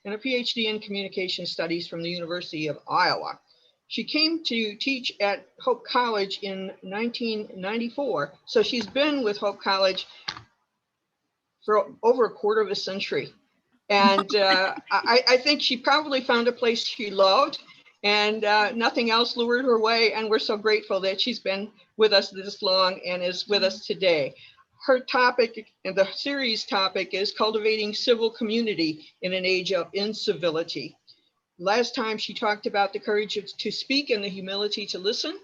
and a PhD in communication studies from the University of Iowa. She came to teach at Hope College in 1994, so she's been with Hope College for over a quarter of a century. And I think she probably found a place she loved, and nothing else lured her away. And we're so grateful that she's been with us this long and is with us today. Her topic, and the series topic, is Cultivating Civil Community in an Age of Incivility. Last time she talked about the courage to speak and the humility to listen.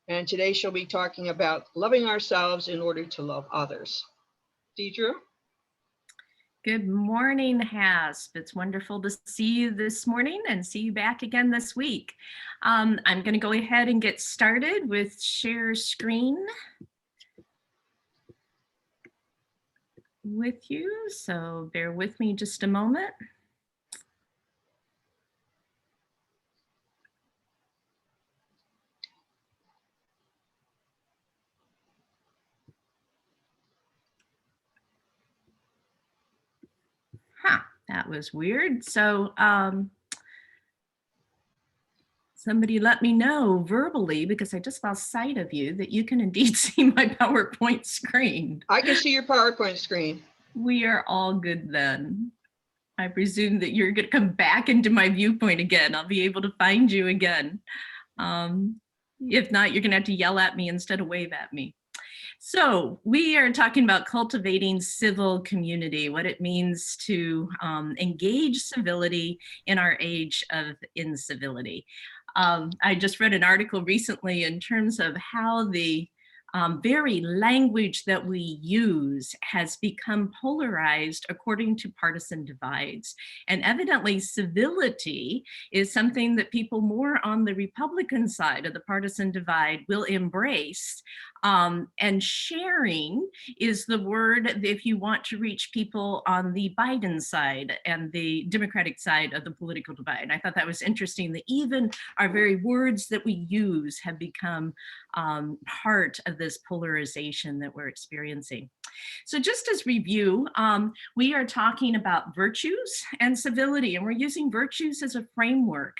And today she'll be talking about loving ourselves in order to love others. Deidre? Good morning, Hasp. It's wonderful to see you this morning and see you back again this week. I'm going to go ahead and get started with share screen with you. So bear with me just a moment. That was weird. So somebody let me know verbally, because I just lost sight of you, that you can indeed see my PowerPoint screen. I can see your PowerPoint screen. We are all good then. I presume that you're going to come back into my viewpoint again. I'll be able to find you again. If not, you're going to have to yell at me instead of wave at me. So we are talking about cultivating civil community, what it means to engage civility in our age of incivility. I just read an article recently in terms of how the very language that we use has become polarized according to partisan divides. And evidently civility is something that people more on the Republican side of the partisan divide will embrace. And sharing is the word if you want to reach people on the Biden side and the Democratic side of the political divide. I thought that was interesting that even our very words that we use have become part of this polarization that we're experiencing. So just as review, we are talking about virtues and civility, and we're using virtues as a framework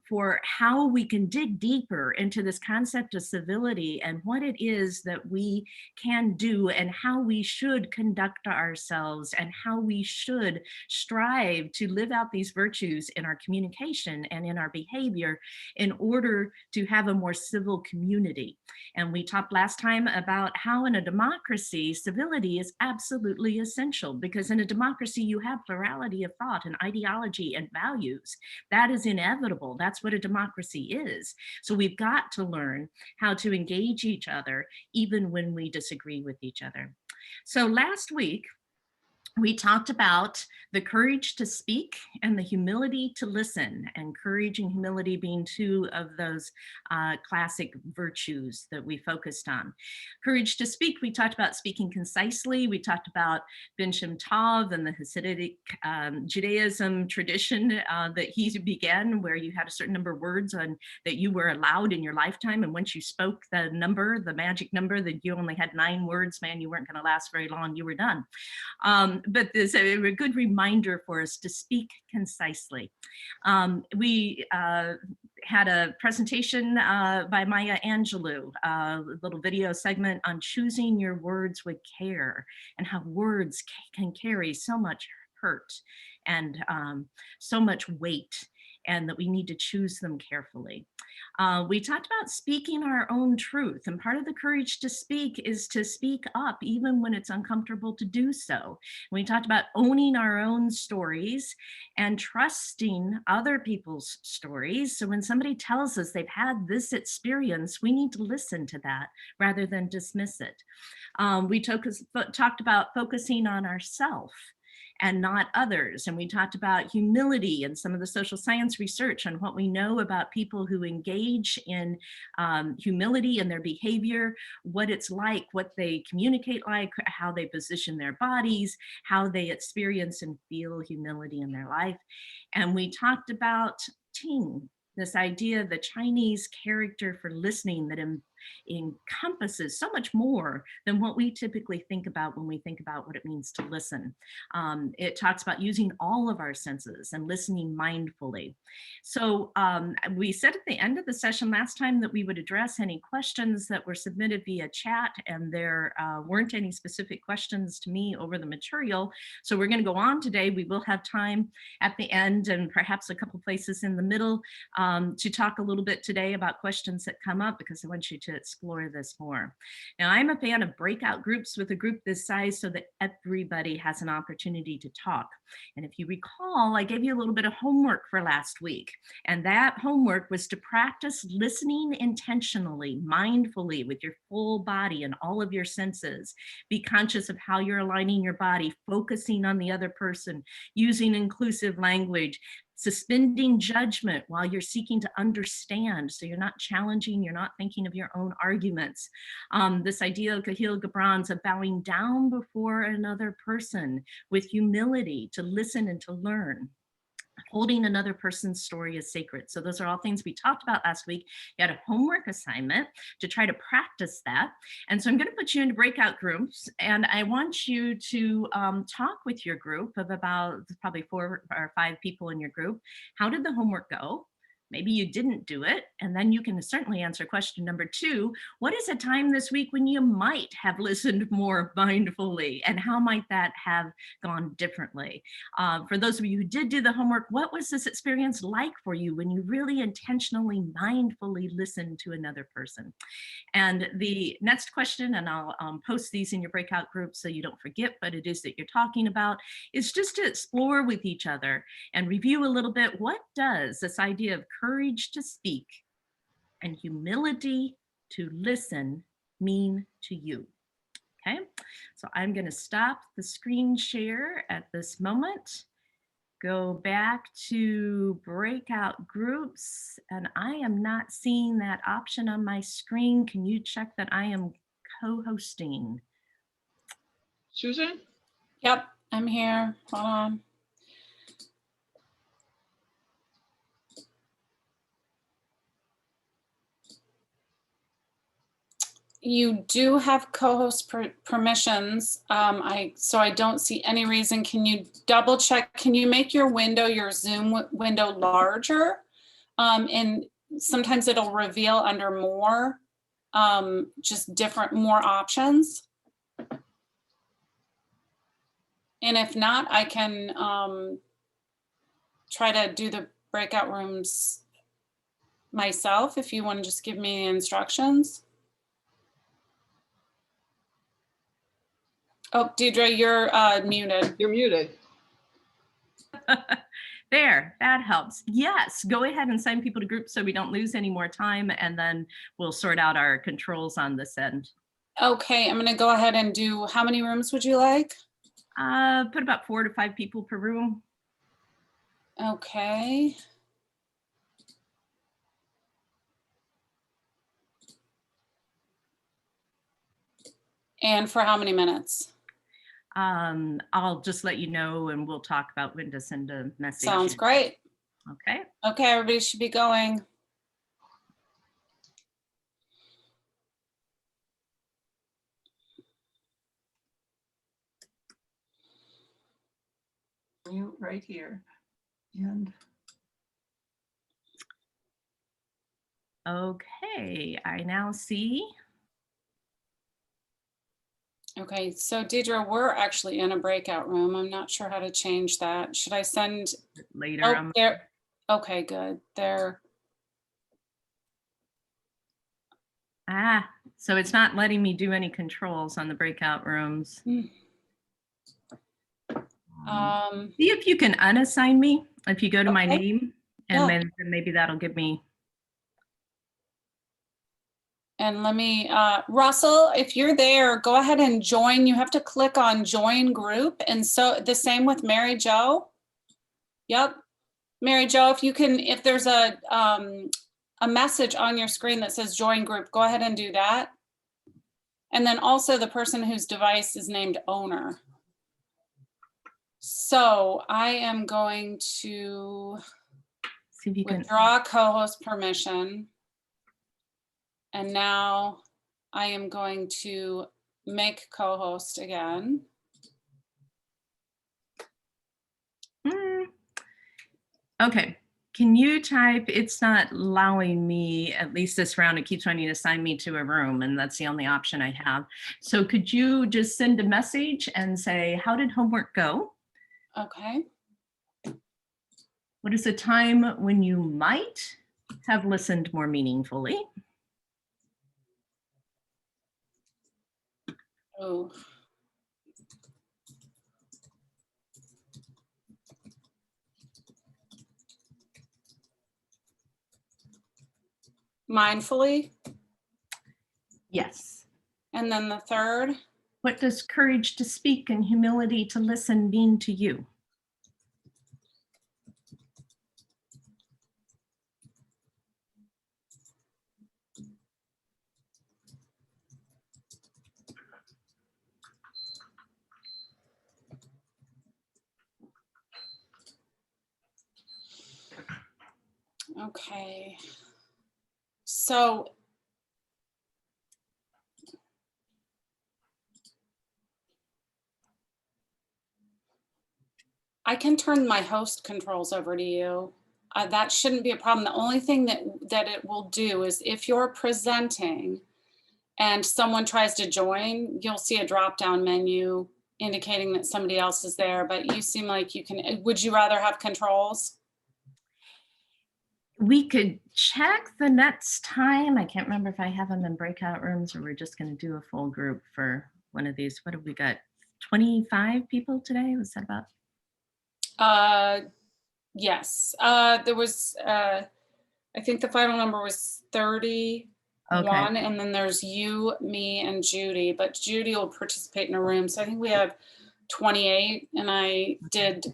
for how we can dig deeper into this concept of civility and what it is that we can do and how we should conduct ourselves and how we should strive to live out these virtues in our communication and in our behavior in order to have a more civil community. And we talked last time about how in a democracy, civility is absolutely essential, because in a democracy, you have plurality of thought and ideology and values. That is inevitable. That's what a democracy is. So we've got to learn how to engage each other, even when we disagree with each other. So last week, we talked about the courage to speak and the humility to listen, and courage and humility being two of those classic virtues that we focused on. Courage to speak, we talked about speaking concisely. We talked about Ben Shem Tov and the Hasidic Judaism tradition that he began, where you had a certain number of words that you were allowed in your lifetime. And once you spoke the number, the magic number, that you only had 9 words, man, you weren't going to last very long, you were done. But there's a good reminder for us to speak concisely. We had a presentation by Maya Angelou, a little video segment on choosing your words with care and how words can carry so much hurt and so much weight, and that we need to choose them carefully. We talked about speaking our own truth, and part of the courage to speak is to speak up even when it's uncomfortable to do so. We talked about owning our own stories and trusting other people's stories. So when somebody tells us they've had this experience, we need to listen to that rather than dismiss it. We talked about focusing on ourselves and not others. And we talked about humility and some of the social science research on what we know about people who engage in humility in their behavior, what it's like, what they communicate like, how they position their bodies, how they experience and feel humility in their life. And we talked about Ting, this idea, the Chinese character for listening that encompasses so much more than what we typically think about when we think about what it means to listen. It talks about using all of our senses and listening mindfully. So we said at the end of the session last time that we would address any questions that were submitted via chat, and there weren't any specific questions to me over the material. So we're going to go on today. We will have time at the end and perhaps a couple places in the middle to talk a little bit today about questions that come up, because I want you to explore this more. Now, I'm a fan of breakout groups with a group this size so that everybody has an opportunity to talk. And if you recall, I gave you a little bit of homework for last week, and that homework was to practice listening intentionally, mindfully, with your full body and all of your senses. Be conscious of how you're aligning your body, focusing on the other person, using inclusive language, suspending judgment while you're seeking to understand. So you're not challenging, you're not thinking of your own arguments. This idea of Kahil Gibran's of bowing down before another person with humility to listen and to learn. Holding another person's story as sacred. So those are all things we talked about last week. You had a homework assignment to try to practice that. And so I'm going to put you into breakout groups, and I want you to talk with your group of about probably 4 or 5 people in your group. How did the homework go? Maybe you didn't do it, and then you can certainly answer question number 2. What is a time this week when you might have listened more mindfully, and how might that have gone differently? For those of you who did do the homework, what was this experience like for you when you really intentionally, mindfully listened to another person? And the next question, and I'll post these in your breakout group so you don't forget what it is that you're talking about, is just to explore with each other and review a little bit, what does this idea of courage to speak and humility to listen mean to you? Okay, so I'm going to stop the screen share at this moment. Go back to breakout groups, and I am not seeing that option on my screen. Can you check that I am co-hosting? Susan? Yep, I'm here. Hold on. You do have co-host permissions. So I don't see any reason. Can you double check? Can you make your window, your Zoom window larger? And sometimes it'll reveal under more, just different, more options. And if not, I can try to do the breakout rooms myself if you want to just give me instructions. Oh, Deidre, you're muted. You're muted. There, that helps. Yes, go ahead and sign people to groups so we don't lose any more time, and then we'll sort out our controls on this end. Okay, I'm gonna go ahead and do, how many rooms would you like? Put about 4 to 5 people per room. Okay. And for how many minutes? I'll just let you know, and we'll talk about when to send a message. Sounds great. Okay. Okay, everybody should be going. Mute right here. And okay, I now see. Okay, so Deidre, we're actually in a breakout room. I'm not sure how to change that. Should I send? Later. Oh, there. Okay, good. There. Ah, so it's not letting me do any controls on the breakout rooms. See if you can unassign me. If you go to my name, and then maybe that'll give me. And let me, Russell, if you're there, go ahead and join. You have to click on join group. And so the same with Mary Jo. Yep. Mary Jo, if you can, if there's a message on your screen that says join group, go ahead and do that. And then also the person whose device is named owner. So I am going to See if you can withdraw co-host permission. And now I am going to make co-host again. Okay, can you type, it's not allowing me, at least this round, it keeps wanting to assign me to a room, and that's the only option I have. So could you just send a message and say, how did homework go? Okay. What is a time when you might have listened more meaningfully? Oh. Mindfully. Yes. And then the third. What does courage to speak and humility to listen mean to you? Okay. So I can turn my host controls over to you. That shouldn't be a problem. The only thing that it will do is if you're presenting and someone tries to join, you'll see a drop-down menu indicating that somebody else is there, but you seem like you can. Would you rather have controls? We could check the next time. I can't remember if I have them in breakout rooms or we're just going to do a full group for one of these. What have we got? 25 people today? Was that about? Yes. There was, I think the final number was 31. Okay. And then there's you, me, and Judy, but Judy will participate in a room. So I think we have 28, and I did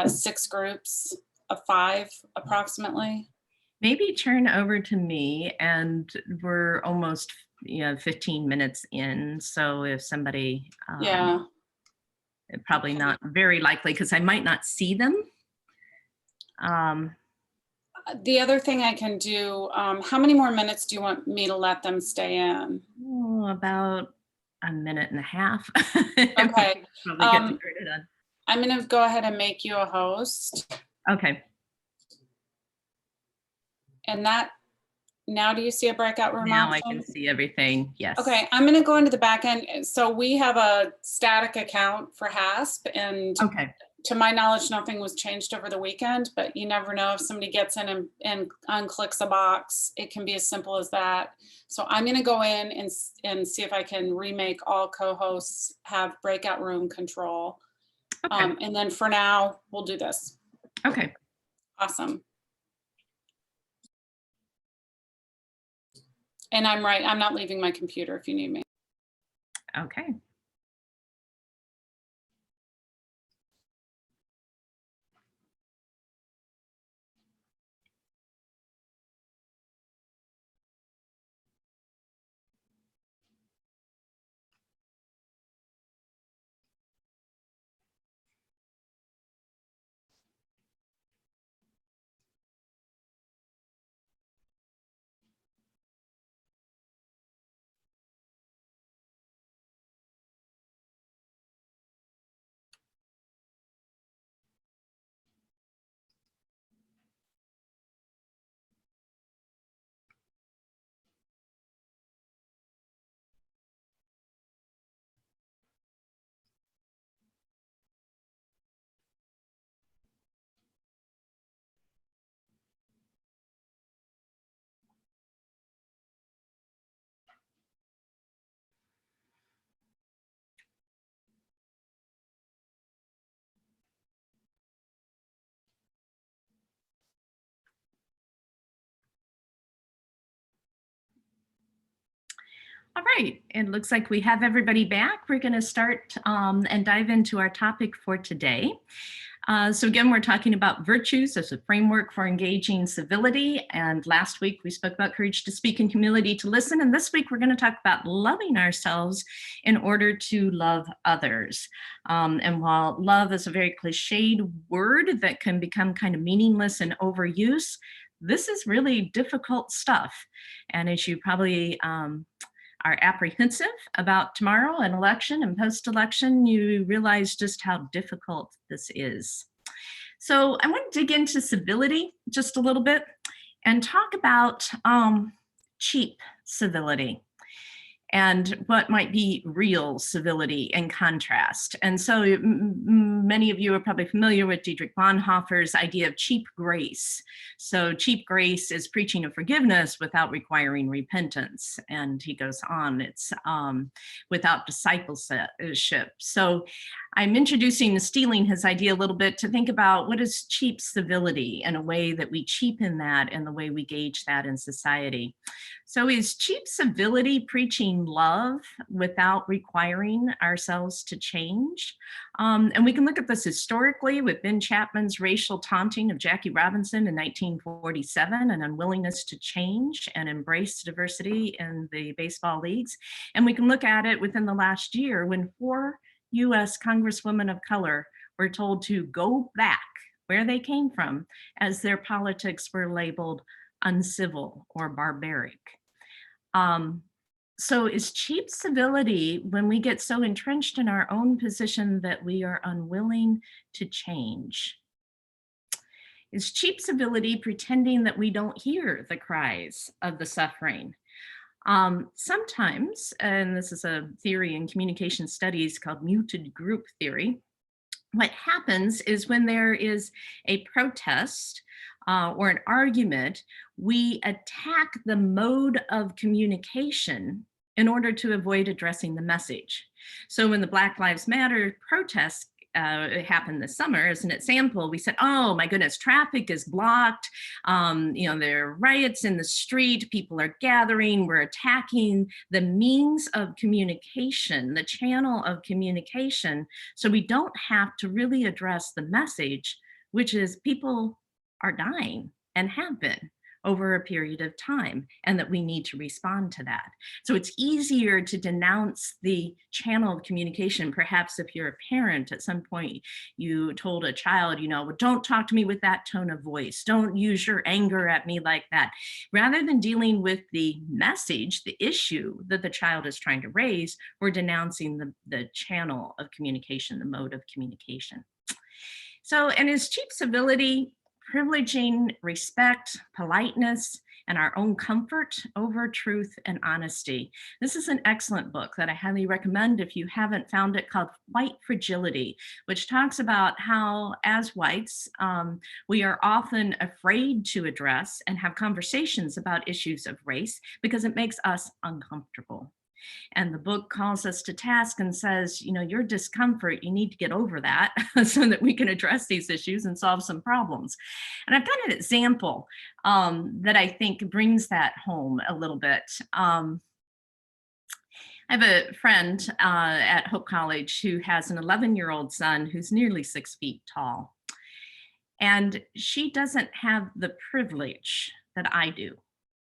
6 groups of 5 approximately. Maybe turn over to me, and we're almost 15 minutes in. So if somebody, Yeah. probably Okay. not very likely because I might not see them. The other thing I can do, how many more minutes do you want me to let them stay in? About a minute and a half. Okay. Probably get to turn it on. I'm going to go ahead and make you a host. Okay. And that, now do you see a breakout room Now option? I can see everything. Yes. Okay, I'm going to go into the back end. So we have a static account for HASP, and Okay. to my knowledge, nothing was changed over the weekend, but you never know if somebody gets in and unclicks a box. It can be as simple as that. So I'm going to go in and see if I can remake all co-hosts have breakout room control. Okay. And then for now, we'll do this. Okay. Awesome. And I'm right, I'm not leaving my computer if you need me. Okay. All right, it looks like we have everybody back. We're going to start and dive into our topic for today. So again, we're talking about virtues as a framework for engaging civility. And last week we spoke about courage to speak and humility to listen. And this week we're going to talk about loving ourselves in order to love others. And while love is a very cliched word that can become kind of meaningless and overuse, this is really difficult stuff. And as you probably are apprehensive about tomorrow and election and post-election, you realize just how difficult this is. So I want to dig into civility just a little bit and talk about cheap civility and what might be real civility in contrast. And so many of you are probably familiar with Dietrich Bonhoeffer's idea of cheap grace. So cheap grace is preaching of forgiveness without requiring repentance. And he goes on, it's without discipleship. So I'm introducing and stealing his idea a little bit to think about what is cheap civility and a way that we cheapen that and the way we gauge that in society. So is cheap civility preaching love without requiring ourselves to change? And we can look at this historically with Ben Chapman's racial taunting of Jackie Robinson in 1947, an unwillingness to change and embrace diversity in the baseball leagues. And we can look at it within the last year when 4 US Congresswomen of color were told to go back where they came from as their politics were labeled uncivil or barbaric. So is cheap civility when we get so entrenched in our own position that we are unwilling to change? Is cheap civility pretending that we don't hear the cries of the suffering? Sometimes, and this is a theory in communication studies called muted group theory, what happens is when there is a protest or an argument, we attack the mode of communication in order to avoid addressing the message. So when the Black Lives Matter protests happened this summer, as an example, we said, oh my goodness, traffic is blocked. There are riots in the street, people are gathering, we're attacking the means of communication, the channel of communication. So we don't have to really address the message, which is people are dying and have been over a period of time, and that we need to respond to that. So it's easier to denounce the channel of communication. Perhaps if you're a parent, at some point you told a child, well, don't talk to me with that tone of voice. Don't use your anger at me like that. Rather than dealing with the message, the issue that the child is trying to raise, we're denouncing the channel of communication, the mode of communication. So, and is cheap civility privileging respect, politeness, and our own comfort over truth and honesty? This is an excellent book that I highly recommend if you haven't found it, called White Fragility, which talks about how, as whites, we are often afraid to address and have conversations about issues of race because it makes us uncomfortable. And the book calls us to task and says, your discomfort, you need to get over that so that we can address these issues and solve some problems. And I've got an example that I think brings that home a little bit. I have a friend at Hope College who has an 11-year-old son who's nearly 6 feet tall. And she doesn't have the privilege that I do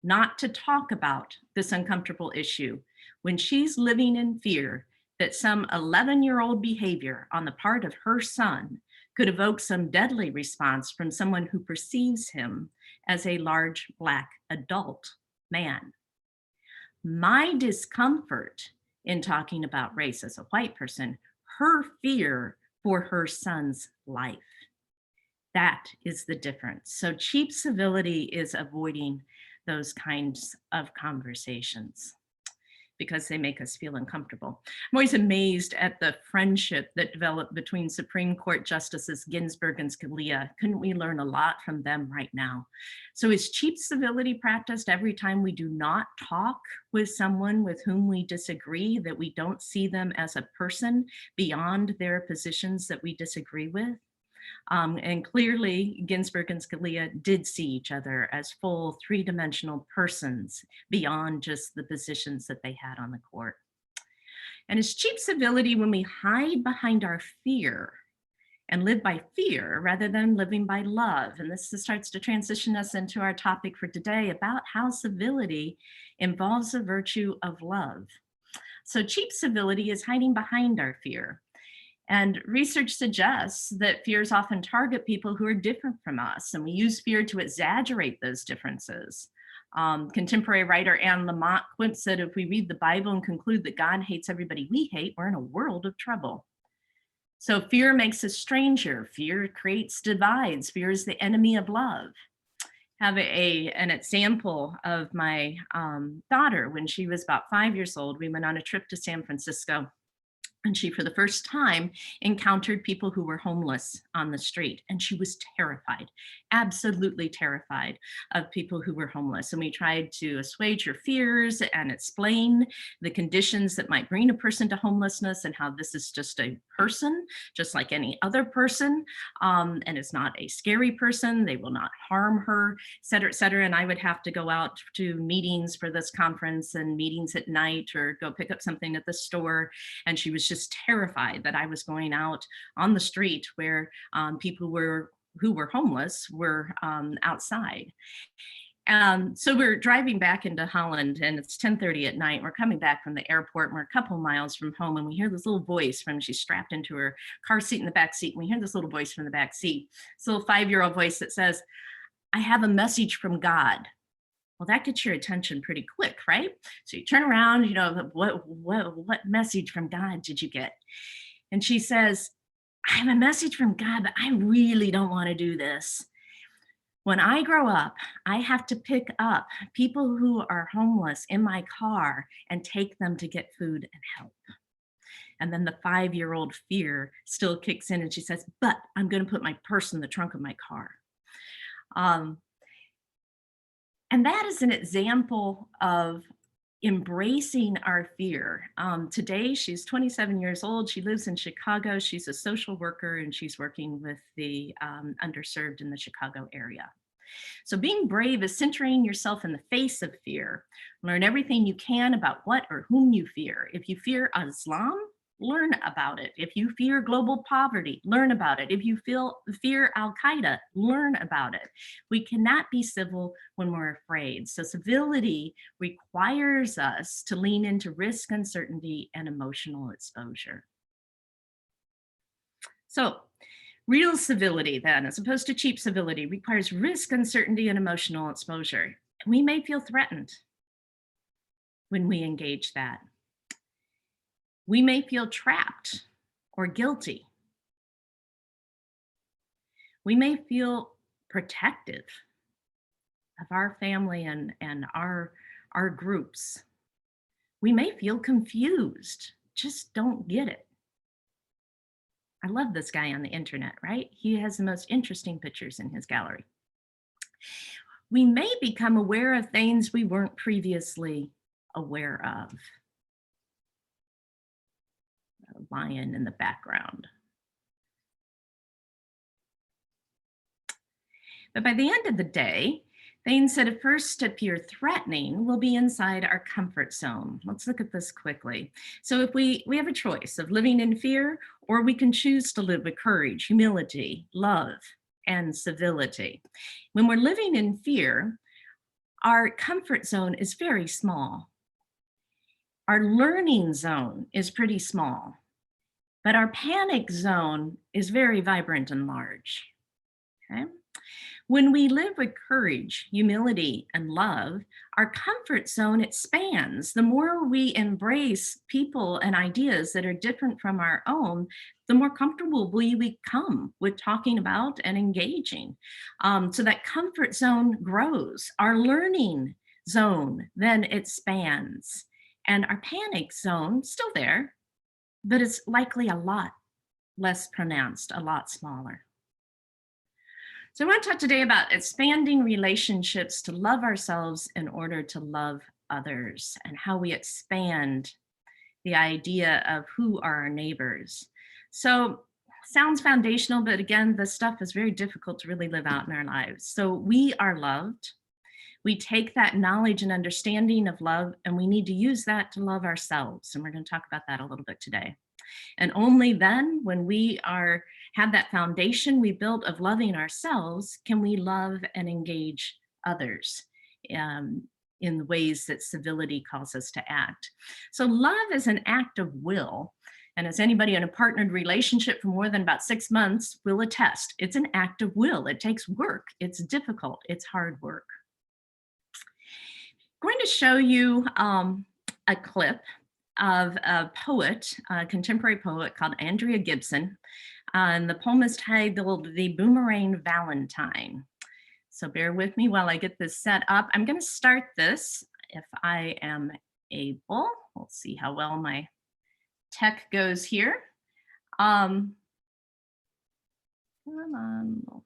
not to talk about this uncomfortable issue when she's living in fear that some 11-year-old behavior on the part of her son could evoke some deadly response from someone who perceives him as a large Black adult man. My discomfort in talking about race as a white person, her fear for her son's life. That is the difference. So cheap civility is avoiding those kinds of conversations because they make us feel uncomfortable. I'm always amazed at the friendship that developed between Supreme Court Justices Ginsburg and Scalia. Couldn't we learn a lot from them right now? So is cheap civility practiced every time we do not talk with someone with whom we disagree, that we don't see them as a person beyond their positions that we disagree with? And clearly, Ginsburg and Scalia did see each other as full three-dimensional persons beyond just the positions that they had on the court. And it's cheap civility when we hide behind our fear and live by fear rather than living by love. And this starts to transition us into our topic for today about how civility involves the virtue of love. So cheap civility is hiding behind our fear. And research suggests that fears often target people who are different from us, and we use fear to exaggerate those differences. Contemporary writer Anne Lamott Quint said, if we read the Bible and conclude that God hates everybody we hate, we're in a world of trouble. So fear makes us stranger. Fear creates divides. Fear is the enemy of love. Have an example of my daughter. When she was about 5 years old, we went on a trip to San Francisco. And she, for the first time, encountered people who were homeless on the street. And she was terrified, absolutely terrified of people who were homeless. And we tried to assuage her fears and explain the conditions that might bring a person to homelessness and how this is just a person, just like any other person. And it's not a scary person. They will not harm her, et cetera, et cetera. And I would have to go out to meetings for this conference and meetings at night or go pick up something at the store. And she was just terrified that I was going out on the street where people who were homeless were outside. So we're driving back into Holland, and it's 10:30 at night. We're coming back from the airport, and we're a couple miles from home, and we hear this little voice from, she's strapped into her car seat in the back seat, and we hear this little voice from the back seat, this little 5-year-old voice that says, "I have a message from God." Well, that gets your attention pretty quick, right? So you turn around, you know, what message from God did you get? And she says, "I have a message from God, but I really don't want to do this. When I grow up, I have to pick up people who are homeless in my car and take them to get food and help." And then the 5-year-old fear still kicks in, and she says, "But I'm going to put my purse in the trunk of my car." And that is an example of embracing our fear. Today, she's 27 years old. She lives in Chicago. She's a social worker, and she's working with the underserved in the Chicago area. So being brave is centering yourself in the face of fear. Learn everything you can about what or whom you fear. If you fear Islam, learn about it. If you fear global poverty, learn about it. If you fear Al-Qaeda, learn about it. We cannot be civil when we're afraid. So civility requires us to lean into risk, uncertainty, and emotional exposure. So real civility, then, as opposed to cheap civility, requires risk, uncertainty, and emotional exposure. We may feel threatened when we engage that. We may feel trapped or guilty. We may feel protective of our family and our groups. We may feel confused, just don't get it. I love this guy on the internet, right? He has the most interesting pictures in his gallery. We may become aware of things we weren't previously aware of. A lion in the background. But by the end of the day, things that at first appear threatening will be inside our comfort zone. Let's look at this quickly. So if we have a choice of living in fear, or we can choose to live with courage, humility, love, and civility. When we're living in fear, our comfort zone is very small. Our learning zone is pretty small, but our panic zone is very vibrant and large, okay? When we live with courage, humility, and love, our comfort zone expands. The more we embrace people and ideas that are different from our own, the more comfortable we become with talking about and engaging. So that comfort zone grows. Our learning zone then expands. And our panic zone, still there, but it's likely a lot less pronounced, a lot smaller. So I want to talk today about expanding relationships to love ourselves in order to love others, and how we expand the idea of who are our neighbors. So sounds foundational, but again, this stuff is very difficult to really live out in our lives. So we are loved. We take that knowledge and understanding of love, and we need to use that to love ourselves. And we're going to talk about that a little bit today. And only then, when we have that foundation we built of loving ourselves, can we love and engage others in the ways that civility calls us to act. So love is an act of will. And as anybody in a partnered relationship for more than about 6 months will attest, it's an act of will. It takes work. It's difficult. It's hard work. I'm going to show you a clip of a poet, a contemporary poet called Andrea Gibson. And the poem is titled The Boomerang Valentine. So bear with me while I get this set up. I'm going to start this if I am able. We'll see how well my tech goes here. Come on. I'm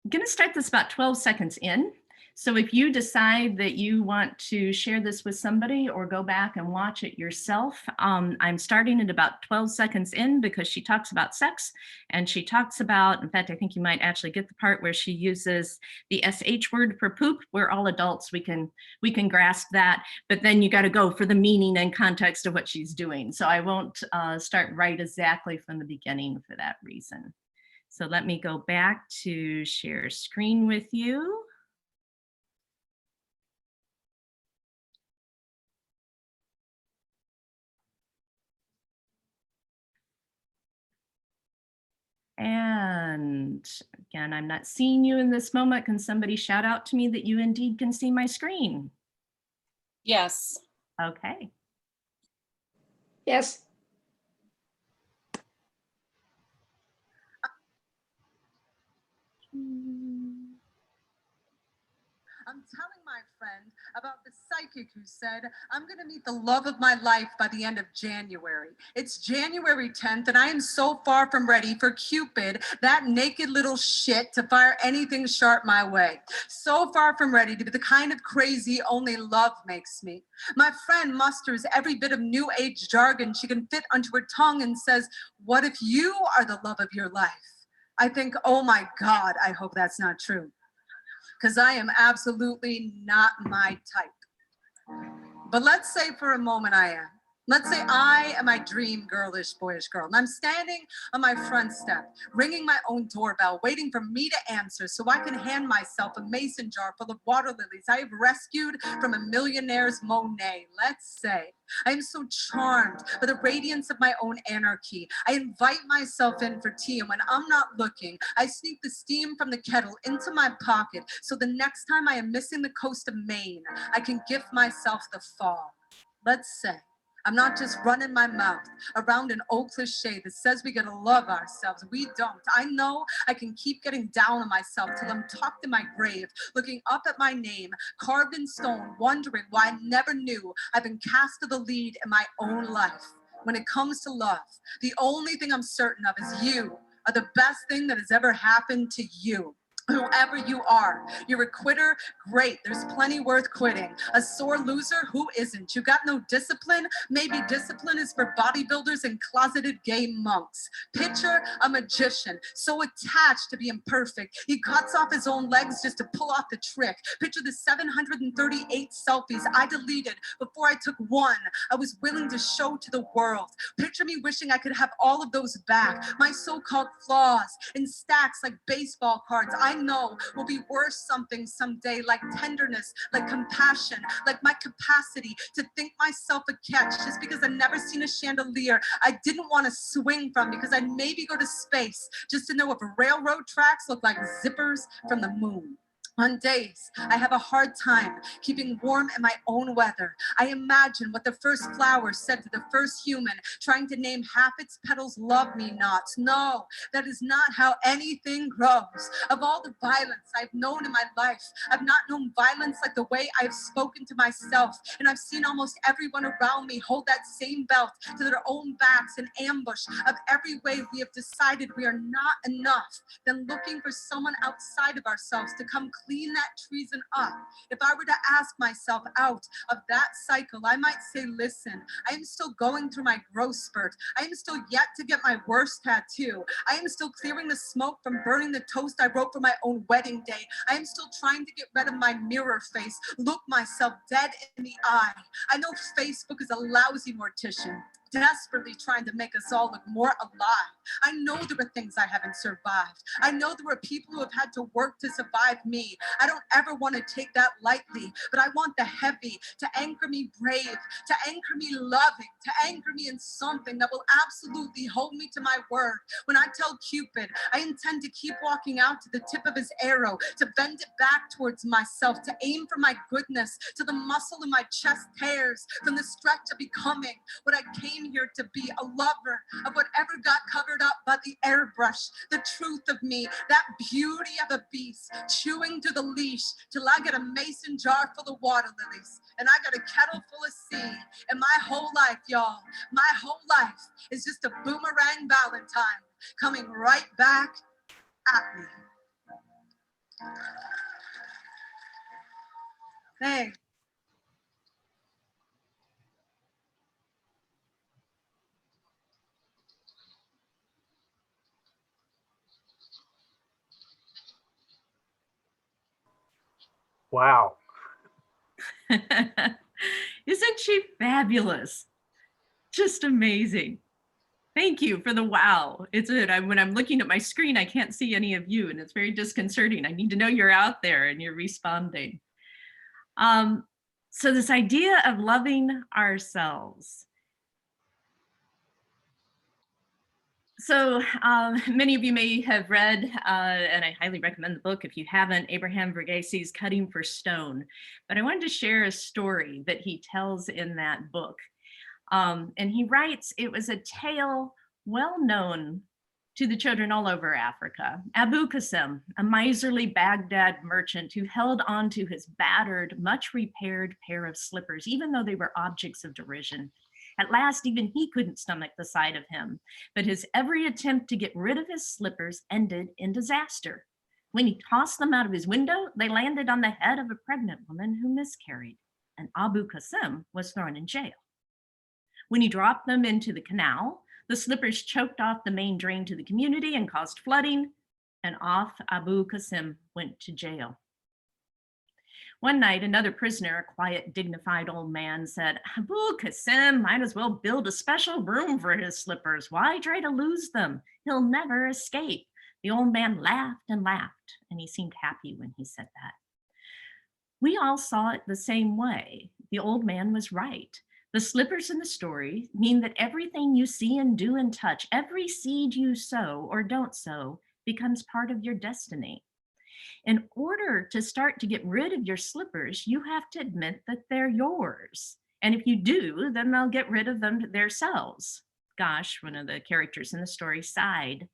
going to start this about 12 seconds in. So if you decide that you want to share this with somebody or go back and watch it yourself, I'm starting at about 12 seconds in because she talks about sex, and she talks about, in fact, I think you might actually get the part where she uses the SH word for poop. We're all adults, we can grasp that, but then you got to go for the meaning and context of what she's doing. So I won't start right exactly from the beginning for that reason. So let me go back to share screen with you. And again, I'm not seeing you in this moment. Can somebody shout out to me that you indeed can see my screen? Yes. Okay. Yes. I'm telling my friend about the psychic who said, I'm going to meet the love of my life by the end of January. It's January 10th, and I am so far from ready for Cupid, that naked little shit, to fire anything sharp my way. So far from ready to be the kind of crazy only love makes me. My friend musters every bit of new age jargon she can fit onto her tongue and says, what if you are the love of your life? I think, oh my God, I hope that's not true, because I am absolutely not my type. But let's say for a moment I am. Let's say I am my dream girlish, boyish girl, and I'm standing on my front step, ringing my own doorbell, waiting for me to answer so I can hand myself a mason jar full of water lilies I have rescued from a millionaire's Monet, let's say. I am so charmed by the radiance of my own anarchy. I invite myself in for tea, and when I'm not looking, I sneak the steam from the kettle into my pocket so the next time I am missing the coast of Maine, I can gift myself the fall. Let's say I'm not just running my mouth around an old cliche that says we gotta love ourselves. We don't. I know I can keep getting down on myself till I'm tucked in my grave, looking up at my name, carved in stone, wondering why I never knew I've been cast to the lead in my own life. When it comes to love, the only thing I'm certain of is you are the best thing that has ever happened to you. Whoever you are, you're a quitter, great, there's plenty worth quitting. A sore loser, who isn't? You got no discipline? Maybe discipline is for bodybuilders and closeted gay monks. Picture a magician, so attached to being perfect, he cuts off his own legs just to pull off the trick. Picture the 738 selfies I deleted before I took one I was willing to show to the world. Picture me wishing I could have all of those back, my so-called flaws in stacks like baseball cards I know will be worth something someday, like tenderness, like compassion, like my capacity to think myself a catch just because I've never seen a chandelier I didn't want to swing from because I'd maybe go to space just to know if railroad tracks look like zippers from the moon. On days I have a hard time keeping warm in my own weather, I imagine what the first flower said to the first human, trying to name half its petals love me not. No, that is not how anything grows. Of all the violence I've known in my life, I've not known violence like the way I've spoken to myself, and I've seen almost everyone around me hold that same belt to their own backs in ambush of every way we have decided we are not enough, then looking for someone outside of ourselves to come clean that treason up. If I were to ask myself out of that cycle, I might say, listen, I am still going through my growth spurt. I am still yet to get my worst tattoo. I am still clearing the smoke from burning the toast I wrote for my own wedding day. I am still trying to get rid of my mirror face, look myself dead in the eye. I know Facebook is a lousy mortician. desperately trying to make us all look more alive. I know there were things I haven't survived. I know there were people who have had to work to survive me. I don't ever want to take that lightly, but I want the heavy to anchor me brave, to anchor me loving, to anchor me in something that will absolutely hold me to my word. When I tell Cupid, I intend to keep walking out to the tip of his arrow, to bend it back towards myself, to aim for my goodness, to the muscle in my chest tears, from the stretch of becoming what I came here to be, a lover of whatever got covered up by the airbrush, the truth of me, that beauty of a beast, chewing to the leash till I get a mason jar full of water lilies, and I got a kettle full of sea, and my whole life, y'all, my whole life is just a boomerang Valentine coming right back at me. Thanks. Wow. Isn't she fabulous? Just amazing. Thank you for the wow. When I'm looking at my screen, I can't see any of you, and it's very disconcerting. I need to know you're out there and you're responding. So this idea of loving ourselves. So many of you may have read, and I highly recommend the book if you haven't, Abraham Verghese Cutting for Stone. But I wanted to share a story that he tells in that book. And he writes, it was a tale well known to the children all over Africa. Abu Qasim, a miserly Baghdad merchant who held on to his battered, much repaired pair of slippers, even though they were objects of derision. At last, even he couldn't stomach the sight of him, but his every attempt to get rid of his slippers ended in disaster. When he tossed them out of his window, they landed on the head of a pregnant woman who miscarried, and Abu Qasim was thrown in jail. When he dropped them into the canal, the slippers choked off the main drain to the community and caused flooding, and off Abu Qasim went to jail. One night, another prisoner, a quiet, dignified old man, said, Abu Qasim might as well build a special room for his slippers. Why try to lose them? He'll never escape. The old man laughed and laughed, and he seemed happy when he said that. We all saw it the same way. The old man was right. The slippers in the story mean that everything you see and do and touch, every seed you sow or don't sow, becomes part of your destiny. In order to start to get rid of your slippers, you have to admit that they're yours. And if you do, then they'll get rid of them themselves. Gosh, one of the characters in the story sighed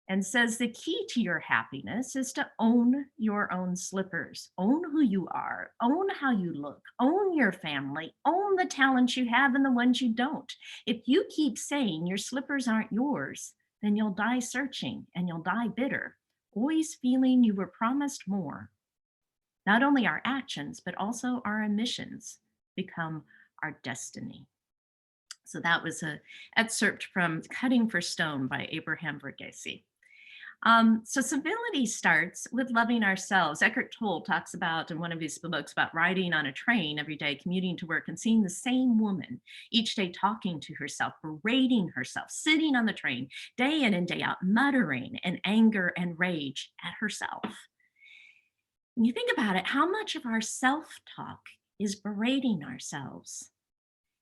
and says the key to your happiness is to own your own slippers. Own who you are, own how you look, own your family, own the talents you have and the ones you don't. If you keep saying your slippers aren't yours, then you'll die searching and you'll die bitter, always feeling you were promised more. Not only our actions, but also our omissions become our destiny. So that was an excerpt from Cutting for Stone by Abraham Verghese. So civility starts with loving ourselves. Eckhart Tolle talks about in one of his books about riding on a train every day, commuting to work and seeing the same woman each day talking to herself, berating herself, sitting on the train day in and day out, muttering in anger and rage at herself. When you think about it, how much of our self-talk is berating ourselves?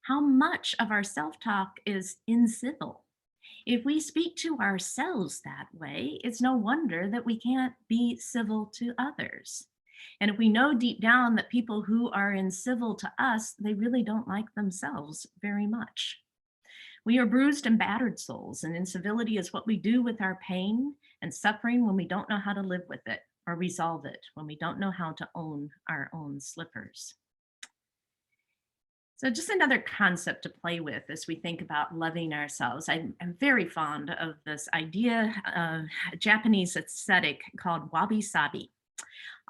How much of our self-talk is incivil? If we speak to ourselves that way, it's no wonder that we can't be civil to others. And if we know deep down that people who are incivil to us, they really don't like themselves very much. We are bruised and battered souls, and incivility is what we do with our pain and suffering when we don't know how to live with it or resolve it, when we don't know how to own our own slippers. So just another concept to play with as we think about loving ourselves. I'm very fond of this idea, a Japanese aesthetic called wabi-sabi.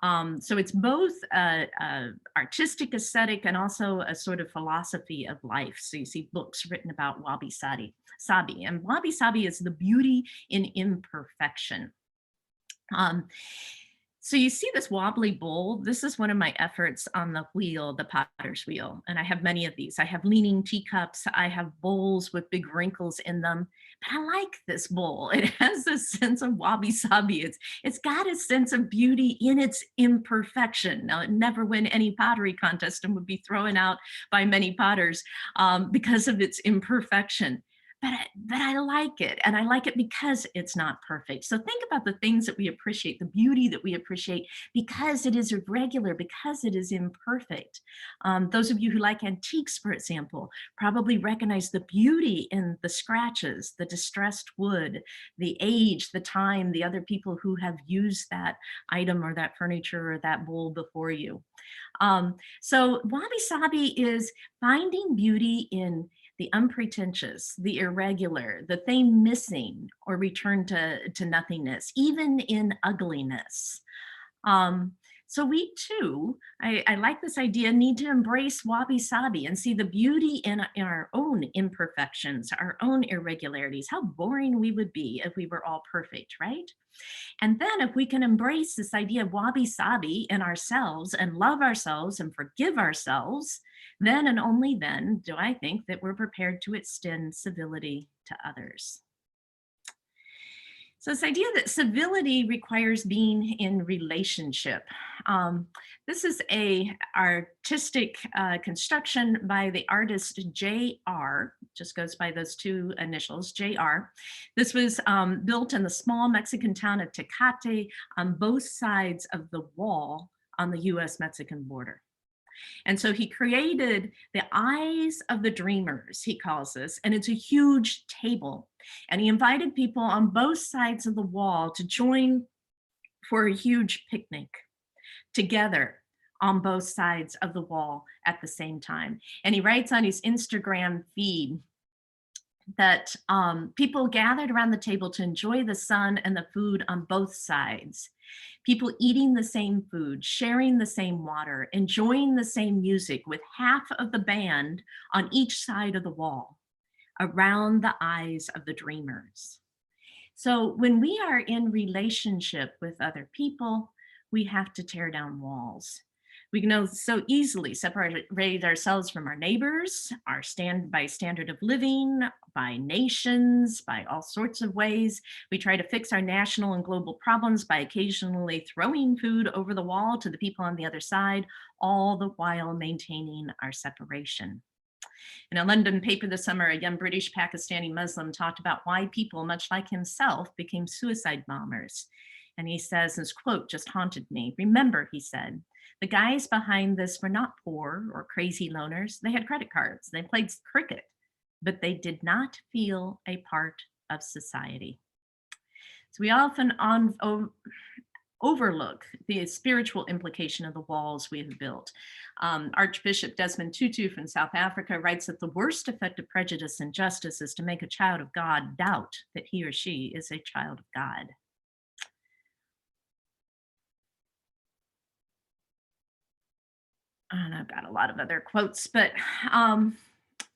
So it's both an artistic aesthetic and also a sort of philosophy of life. So you see books written about wabi-sabi. And wabi-sabi is the beauty in imperfection. So you see this wobbly bowl. This is one of my efforts on the wheel, the potter's wheel. And I have many of these. I have leaning teacups. I have bowls with big wrinkles in them. But I like this bowl. It has a sense of wabi-sabi. It's got a sense of beauty in its imperfection. Now, it never win any pottery contest and would be thrown out by many potters because of its imperfection. But I like it, and I like it because it's not perfect. So think about the things that we appreciate, the beauty that we appreciate because it is irregular, because it is imperfect. Those of you who like antiques, for example, probably recognize the beauty in the scratches, the distressed wood, the age, the time, the other people who have used that item or that furniture or that bowl before you. So wabi-sabi is finding beauty in the unpretentious, the irregular, the thing missing or returned to nothingness, even in ugliness. So we too, I like this idea, need to embrace wabi-sabi and see the beauty in our own imperfections, our own irregularities. How boring we would be if we were all perfect, right? And then if we can embrace this idea of wabi-sabi in ourselves and love ourselves and forgive ourselves, then and only then do I think that we're prepared to extend civility to others. So this idea that civility requires being in relationship. This is a artistic construction by the artist J.R., just goes by those two initials, J.R. This was built in the small Mexican town of Tecate on both sides of the wall on the US-Mexican border. And so he created the eyes of the dreamers, he calls this, and it's a huge table. And he invited people on both sides of the wall to join for a huge picnic together on both sides of the wall at the same time. And he writes on his Instagram feed that people gathered around the table to enjoy the sun and the food on both sides. People eating the same food, sharing the same water, enjoying the same music with half of the band on each side of the wall, around the eyes of the dreamers. So when we are in relationship with other people, we have to tear down walls. We can so easily separate ourselves from our neighbors, by standard of living, by nations, by all sorts of ways. We try to fix our national and global problems by occasionally throwing food over the wall to the people on the other side, all the while maintaining our separation. In a London paper this summer, a young British Pakistani Muslim talked about why people, much like himself, became suicide bombers. And he says, this quote just haunted me. "Remember," he said, "the guys behind this were not poor or crazy loners. They had credit cards, they played cricket, but they did not feel a part of society." So we often overlook the spiritual implication of the walls we have built. Archbishop Desmond Tutu from South Africa writes that the worst effect of prejudice and injustice is to make a child of God doubt that he or she is a child of God. And I've got a lot of other quotes, but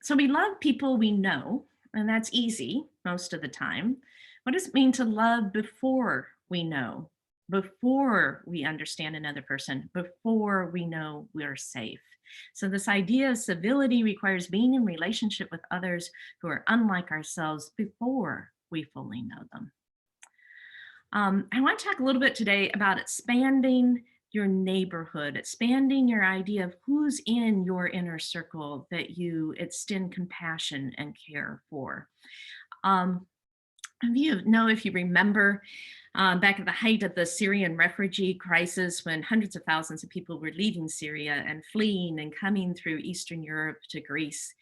so we love people we know, and that's easy most of the time. What does it mean to love before we know, before we understand another person, before we know we're safe? So this idea of civility requires being in relationship with others who are unlike ourselves before we fully know them. I want to talk a little bit today about expanding your neighborhood, expanding your idea of who's in your inner circle that you extend compassion and care for. If you remember back at the height of the Syrian refugee crisis, when hundreds of thousands of people were leaving Syria and fleeing and coming through Eastern Europe to Greece.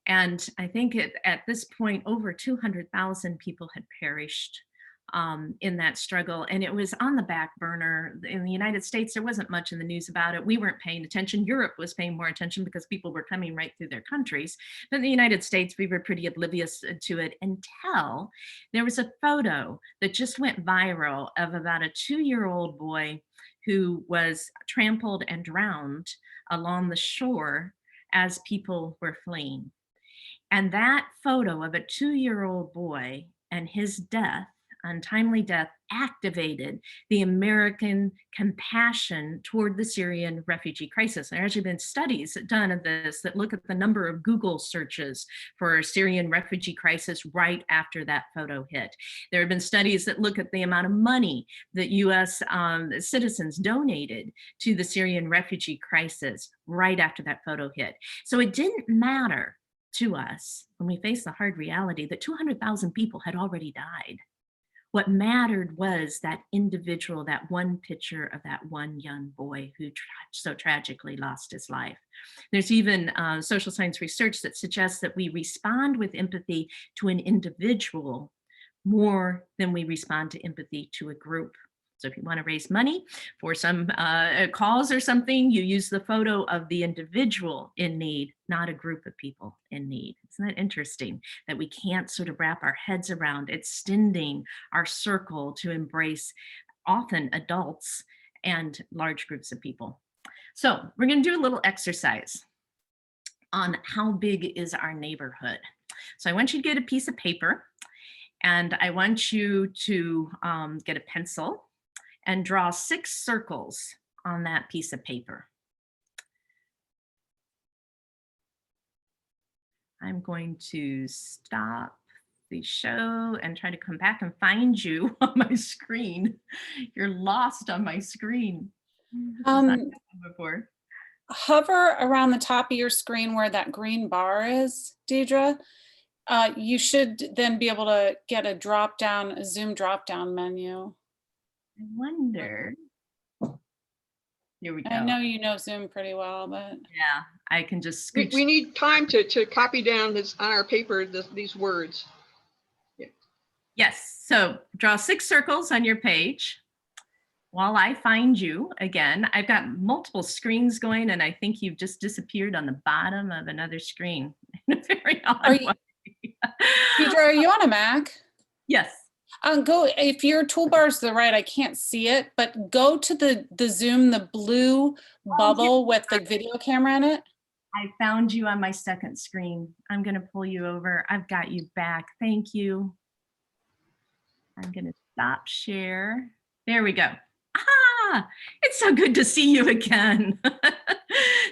And I think at this point, over 200,000 people had perished in that struggle. And it was on the back burner. In the United States, there wasn't much in the news about it. We weren't paying attention. Europe was paying more attention because people were coming right through their countries. But in the United States, we were pretty oblivious to it until there was a photo that just went viral of about a 2-year-old boy who was trampled and drowned along the shore as people were fleeing. And that photo of a 2-year-old boy and his death untimely death activated the American compassion toward the Syrian refugee crisis. There have actually been studies done of this that look at the number of Google searches for Syrian refugee crisis right after that photo hit. There have been studies that look at the amount of money that US citizens donated to the Syrian refugee crisis right after that photo hit. So it didn't matter to us when we faced the hard reality that 200,000 people had already died. What mattered was that individual, that one picture of that one young boy who so tragically lost his life. There's even social science research that suggests that we respond with empathy to an individual more than we respond to empathy to a group. So if you want to raise money for some cause or something, you use the photo of the individual in need, not a group of people in need. Isn't that interesting that we can't sort of wrap our heads around extending our circle to embrace often adults and large groups of people? So we're going to do a little exercise on how big is our neighborhood. So I want you to get a piece of paper, and I want you to get a pencil and draw 6 circles on that piece of paper. I'm going to stop the show and try to come back and find you on my screen. You're lost on my screen. Before. Hover around the top of your screen where that green bar is, Deidre. You should then be able to get a Zoom drop down menu. I wonder. Here we go. I know you know Zoom pretty well, but yeah, I can just We, scooch. we need time to copy down this on our paper, these words. Yeah. Yes, so draw 6 circles on your page. While I find you again, I've got multiple screens going, and I think you've just disappeared on the bottom of another screen in a very odd way. Deidre, are you on a Mac? Yes. Go, if your toolbar's the right, I can't see it, but go to the Zoom, the blue bubble with the video camera in it. I found you on my second screen. I'm going to pull you over. I've got you back. Thank you. I'm going to stop share. There we go. Ah, it's so good to see you again.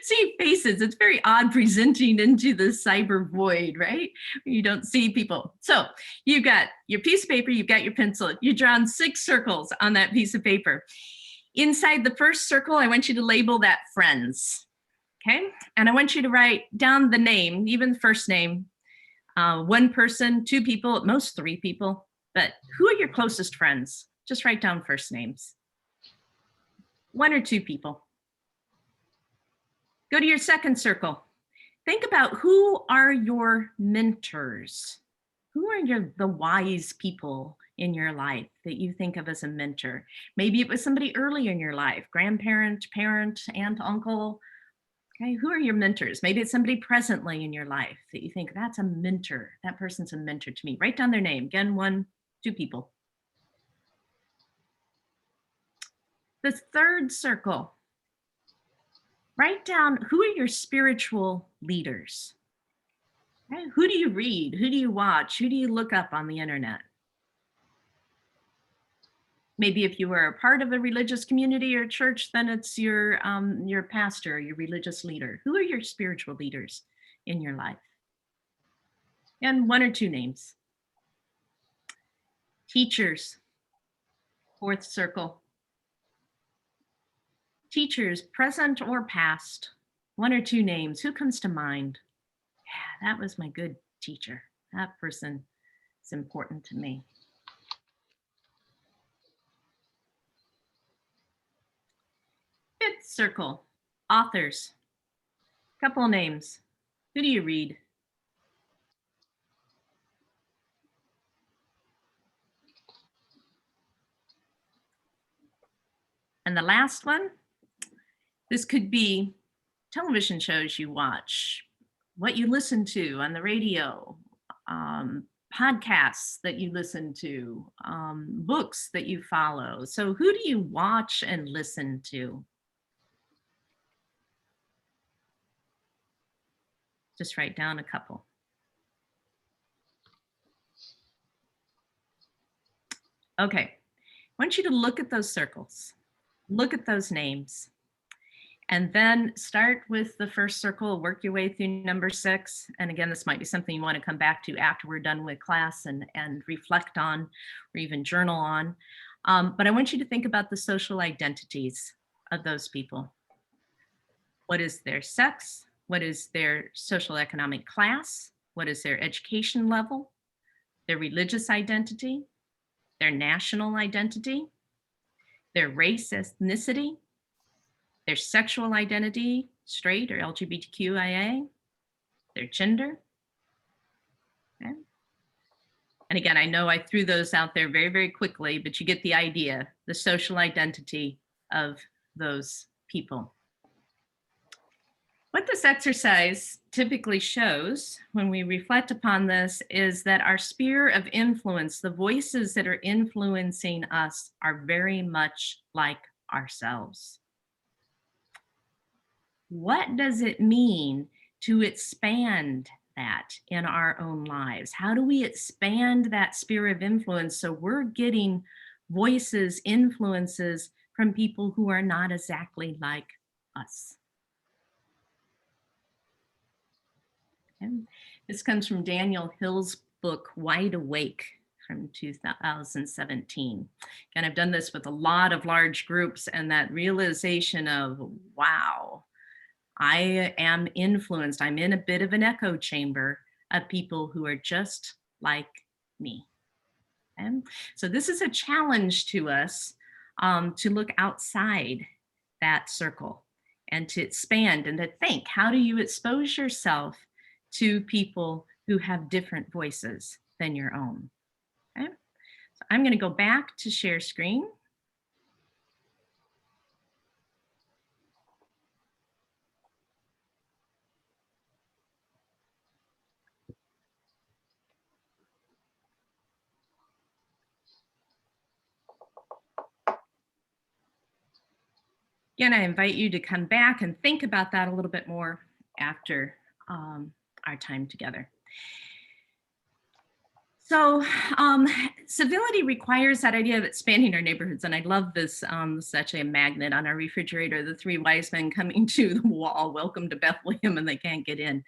See faces. It's very odd presenting into the cyber void, right? You don't see people. So you've got your piece of paper, you've got your pencil, you've drawn 6 circles on that piece of paper. Inside the first circle, I want you to label that friends, okay? And I want you to write down the name, even the first name, 1 person, 2 people, at most 3 people, but who are your closest friends? Just write down first names. 1 or 2 people. Go to your second circle. Think about who are your mentors? Who are the wise people in your life that you think of as a mentor? Maybe it was somebody early in your life, grandparent, parent, aunt, uncle. Okay, who are your mentors? Maybe it's somebody presently in your life that you think that's a mentor. That person's a mentor to me. Write down their name. Again, 1, 2 people. The third circle. Write down who are your spiritual leaders. Okay? Who do you read? Who do you watch? Who do you look up on the internet? Maybe if you were a part of a religious community or church, then it's your pastor, your religious leader. Who are your spiritual leaders in your life? And 1 or 2 names. Teachers, 4th circle. Teachers, present or past, 1 or 2 names. Who comes to mind? Yeah, that was my good teacher. That person is important to me. 5th circle, authors. Couple names. Who do you read? And the last one, this could be television shows you watch, what you listen to on the radio, podcasts that you listen to, books that you follow. So who do you watch and listen to? Just write down a couple. Okay, I want you to look at those circles, look at those names, and then start with the first circle, work your way through number 6. And again, this might be something you want to come back to after we're done with class and reflect on or even journal on. But I want you to think about the social identities of those people. What is their sex? What is their social economic class? What is their education level? Their religious identity? Their national identity? Their race, ethnicity? Their sexual identity, straight or LGBTQIA, their gender. Okay. And again, I know I threw those out there very, very quickly, but you get the idea, the social identity of those people. What this exercise typically shows when we reflect upon this is that our sphere of influence, the voices that are influencing us, are very much like ourselves. What does it mean to expand that in our own lives? How do we expand that sphere of influence so we're getting voices, influences from people who are not exactly like us? Okay. This comes from Daniel Hill's book, Wide Awake, from 2017. And I've done this with a lot of large groups, and that realization of, wow, I am influenced. I'm in a bit of an echo chamber of people who are just like me. Okay? So this is a challenge to us to look outside that circle and to expand and to think, how do you expose yourself to people who have different voices than your own? Okay? So I'm going to go back to share screen. Again, I invite you to come back and think about that a little bit more after our time together. So civility requires that idea of expanding our neighborhoods. And I love this. This is actually a magnet on our refrigerator, the 3 wise men coming to the wall, welcome to Bethlehem, and they can't get in.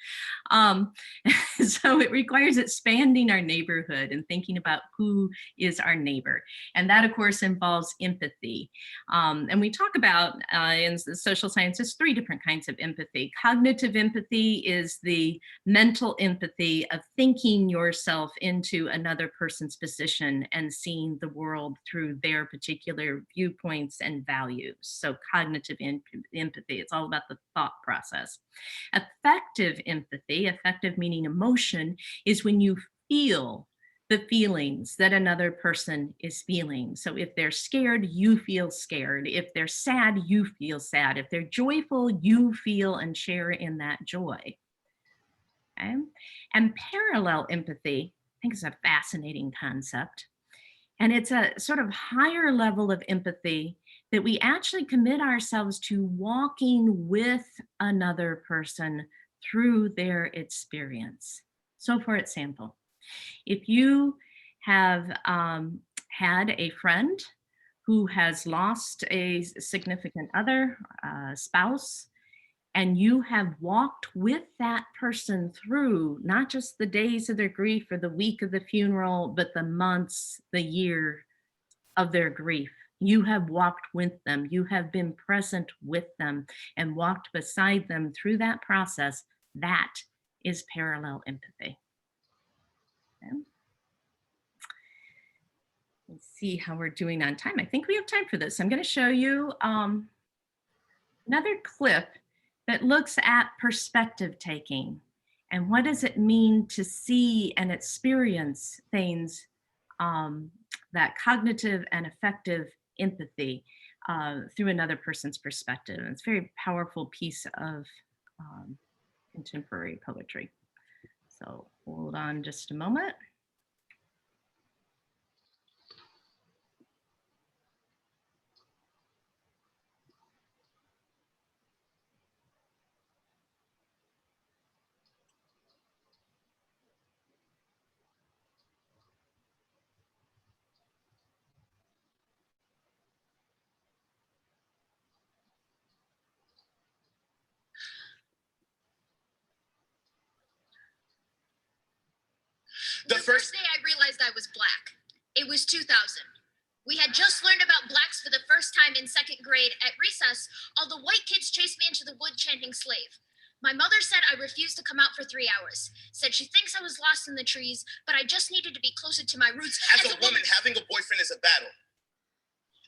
So it requires expanding our neighborhood and thinking about who is our neighbor. And that, of course, involves empathy. And we talk about in the social sciences 3 different kinds of empathy. Cognitive empathy is the mental empathy of thinking yourself into another person's position and seeing the world through their particular viewpoints and values. So cognitive empathy, it's all about the thought process. Affective empathy, affective meaning emotion, is when you feel the feelings that another person is feeling. So if they're scared, you feel scared. If they're sad, you feel sad. If they're joyful, you feel and share in that joy. Okay? And parallel empathy, I think, is a fascinating concept. And it's a sort of higher level of empathy that we actually commit ourselves to walking with another person through their experience. So for example, if you have had a friend who has lost a significant other, spouse, and you have walked with that person through not just the days of their grief or the week of the funeral, but the months, the year of their grief. You have walked with them. You have been present with them and walked beside them through that process. That is parallel empathy. Okay. Let's see how we're doing on time. I think we have time for this. I'm going to show you another clip that looks at perspective taking and what does it mean to see and experience things, that cognitive and affective empathy through another person's perspective. And it's a very powerful piece of contemporary poetry. So hold on just a moment. The first day I realized I was Black, it was 2000. We had just learned about Blacks for the first time in 2nd grade. At recess, all the white kids chased me into the wood chanting slave. My mother said I refused to come out for 3 hours, said she thinks I was lost in the trees, but I just needed to be closer to my roots. As a woman, having a boyfriend is a battle.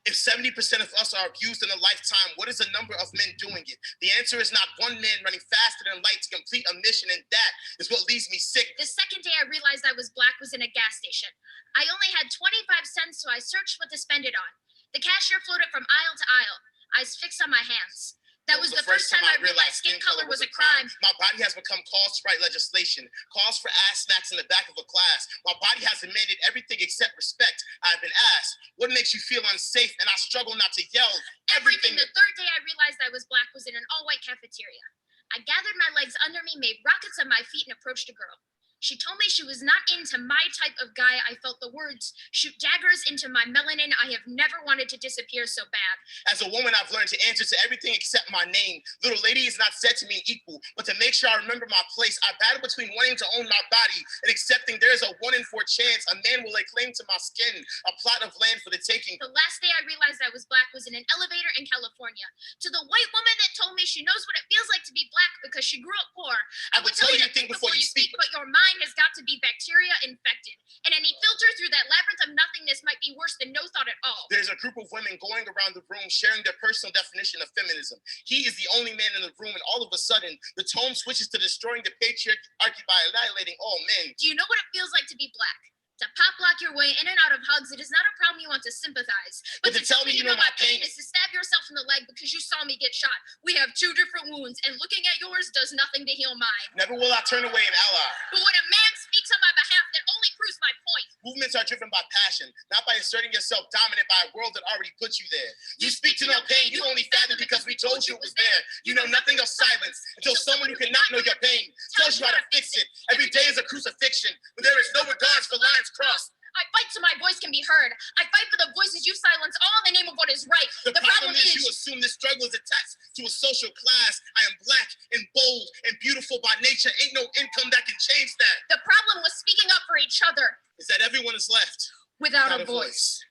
If 70% of us are abused in a lifetime, what is the number of men doing it? The answer is not one man running faster than light to complete a mission, and that is what leaves me sick. The second day I realized I was Black was in a gas station. I only had 25 cents, so I searched what to spend it on. The cashier floated from aisle to aisle, eyes fixed on my hands. That was the first time I realized skin color was a crime. My body has become calls to write legislation, calls for ass snacks in the back of a class. My body has demanded everything except respect. I've been asked, what makes you feel unsafe? And I struggle not to yell. Everything. The third day I realized I was Black was in an all-white cafeteria. I gathered my legs under me, made rockets of my feet, and approached a girl. She told me she was not into my type of guy. I felt the words shoot daggers into my melanin. I have never wanted to disappear so bad. As a woman, I've learned to answer to everything except my name. Little lady is not said to mean equal, but to make sure I remember my place, I battle between wanting to own my body and accepting there is a 1 in 4 chance a man will lay claim to my skin, a plot of land for the taking. The last day I realized I was Black was in an elevator in California. To the white woman that told me she knows what it feels like to be Black because she grew up poor, I would tell you to think before you speak, but your mind has got to be bacteria infected, and any filter through that labyrinth of nothingness might be worse than no thought at all. There's a group of women going around the room sharing their personal definition of feminism. He is the only man in the room, and all of a sudden, the tone switches to destroying the patriarchy by annihilating all men. Do you know what it feels like to be Black? To pop lock your way in and out of hugs, it is not a problem you want to sympathize. But to tell me you know my pain is to stab yourself in the leg because you saw me get shot. We have 2 different wounds, and looking at yours does nothing to heal mine. Never will I turn away an ally. But when a man speaks on my behalf, that only proves my point. Movements are driven by passion, not by asserting yourself dominant by a world that already put you there. You speak to no pain, you only fathom because we told you it was there. You know nothing of silence until someone who cannot know your pain tells you how to fix it. Every day is a crucifixion when there is no regards for lines crossed. I fight so my voice can be heard. I fight for the voices you silence, all in the name of what is right. The problem is you assume this struggle is attached to a social class. I am Black and bold and beautiful by nature. Ain't no income that can change that. The problem was speaking up for each other. Is that everyone is left without a voice.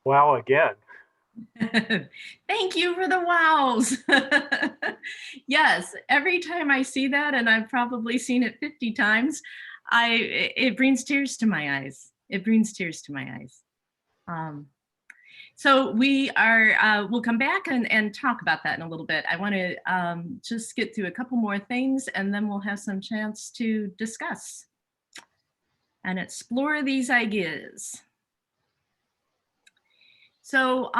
Wow, again. Thank you for the wows. Yes, every time I see that, and I've probably seen it 50 times, it brings tears to my eyes. It brings tears to my eyes. So we'll come back and talk about that in a little bit. I want to just get through a couple more things, and then we'll have some chance to discuss and explore these ideas. So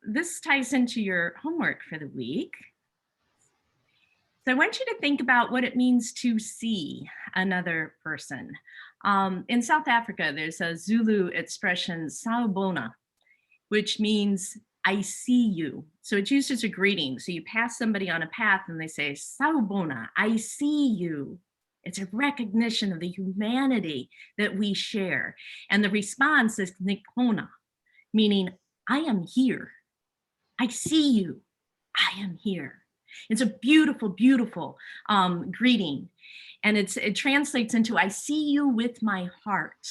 this ties into your homework for the week. So I want you to think about what it means to see another person. In South Africa, there's a Zulu expression, sawubona, which means I see you. So it's used as a greeting. So you pass somebody on a path and they say, sawubona, I see you. It's a recognition of the humanity that we share. And the response is nikona, meaning I am here. I see you. I am here. It's a beautiful, beautiful greeting. And it translates into I see you with my heart.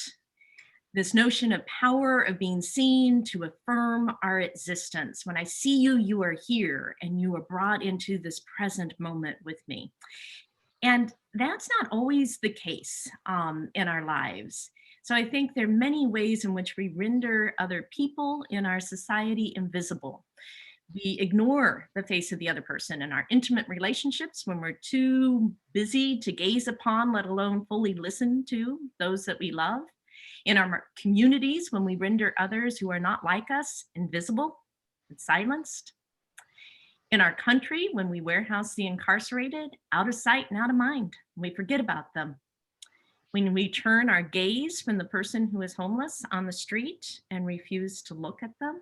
This notion of power of being seen to affirm our existence. When I see you, you are here and you are brought into this present moment with me. And that's not always the case in our lives. So I think there are many ways in which we render other people in our society invisible. We ignore the face of the other person in our intimate relationships when we're too busy to gaze upon, let alone fully listen to those that we love. In our communities, when we render others who are not like us invisible and silenced. In our country, when we warehouse the incarcerated, out of sight and out of mind, we forget about them. When we turn our gaze from the person who is homeless on the street and refuse to look at them.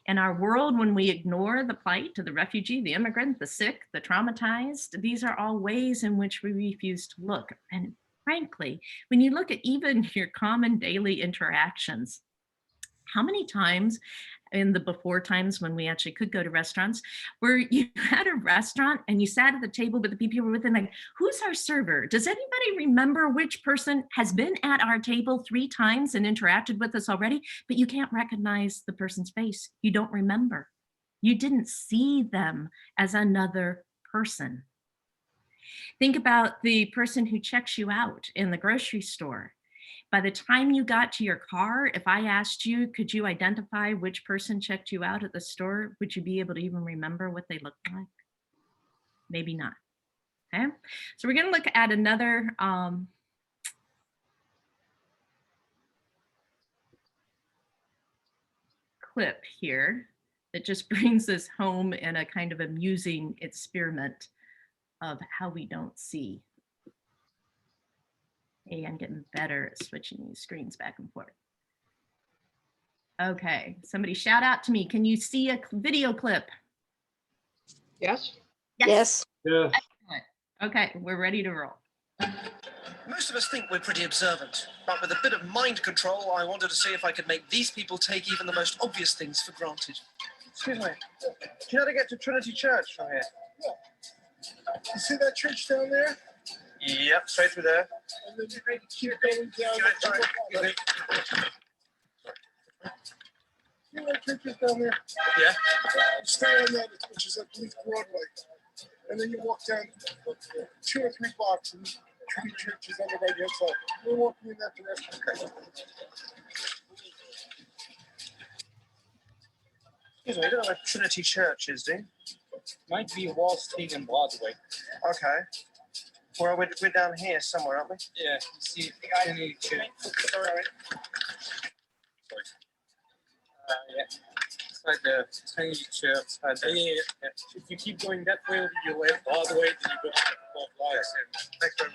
In our world, when we ignore the plight of the refugee, the immigrant, the sick, the traumatized, these are all ways in which we refuse to look. And frankly, when you look at even your common daily interactions, how many times in the before times when we actually could go to restaurants, where you had a restaurant and you sat at the table with the people you were with and like, who's our server? Does anybody remember which person has been at our table 3 times and interacted with us already? But you can't recognize the person's face. You don't remember. You didn't see them as another person. Think about the person who checks you out in the grocery store. By the time you got to your car, if I asked you, could you identify which person checked you out at the store? Would you be able to even remember what they looked like? Maybe not. Okay, so we're going to look at another clip here that just brings us home in a kind of amusing experiment of how we don't see. Hey, I'm getting better at switching these screens back and forth. Okay, somebody shout out to me. Can you see a video clip? Yes? Yes. Yeah. Excellent. Okay, we're ready to roll. Most of us think we're pretty observant, but with a bit of mind control, I wanted to see if I could make these people take even the most obvious things for granted. Excuse me, do you know how to get to Trinity Church from here? Yeah. You see that church down there? Yep, straight through there. And then you keep going down. See that church is down there? Yeah. Stay on that, which is at least Broadway. And then you walk down 2 or 3 blocks and Trinity Church is on the right hand side. We're walking in that direction. Excuse me, you don't know where Trinity Church is, do you? Might be Wall Street and Broadway. Okay. Well, we're down here somewhere, aren't we? Yeah, you see Trinity Church. Sorry. Yeah. It's like the Trinity Church. Yeah. If you keep going that way, you left Broadway, then you go to the blocks.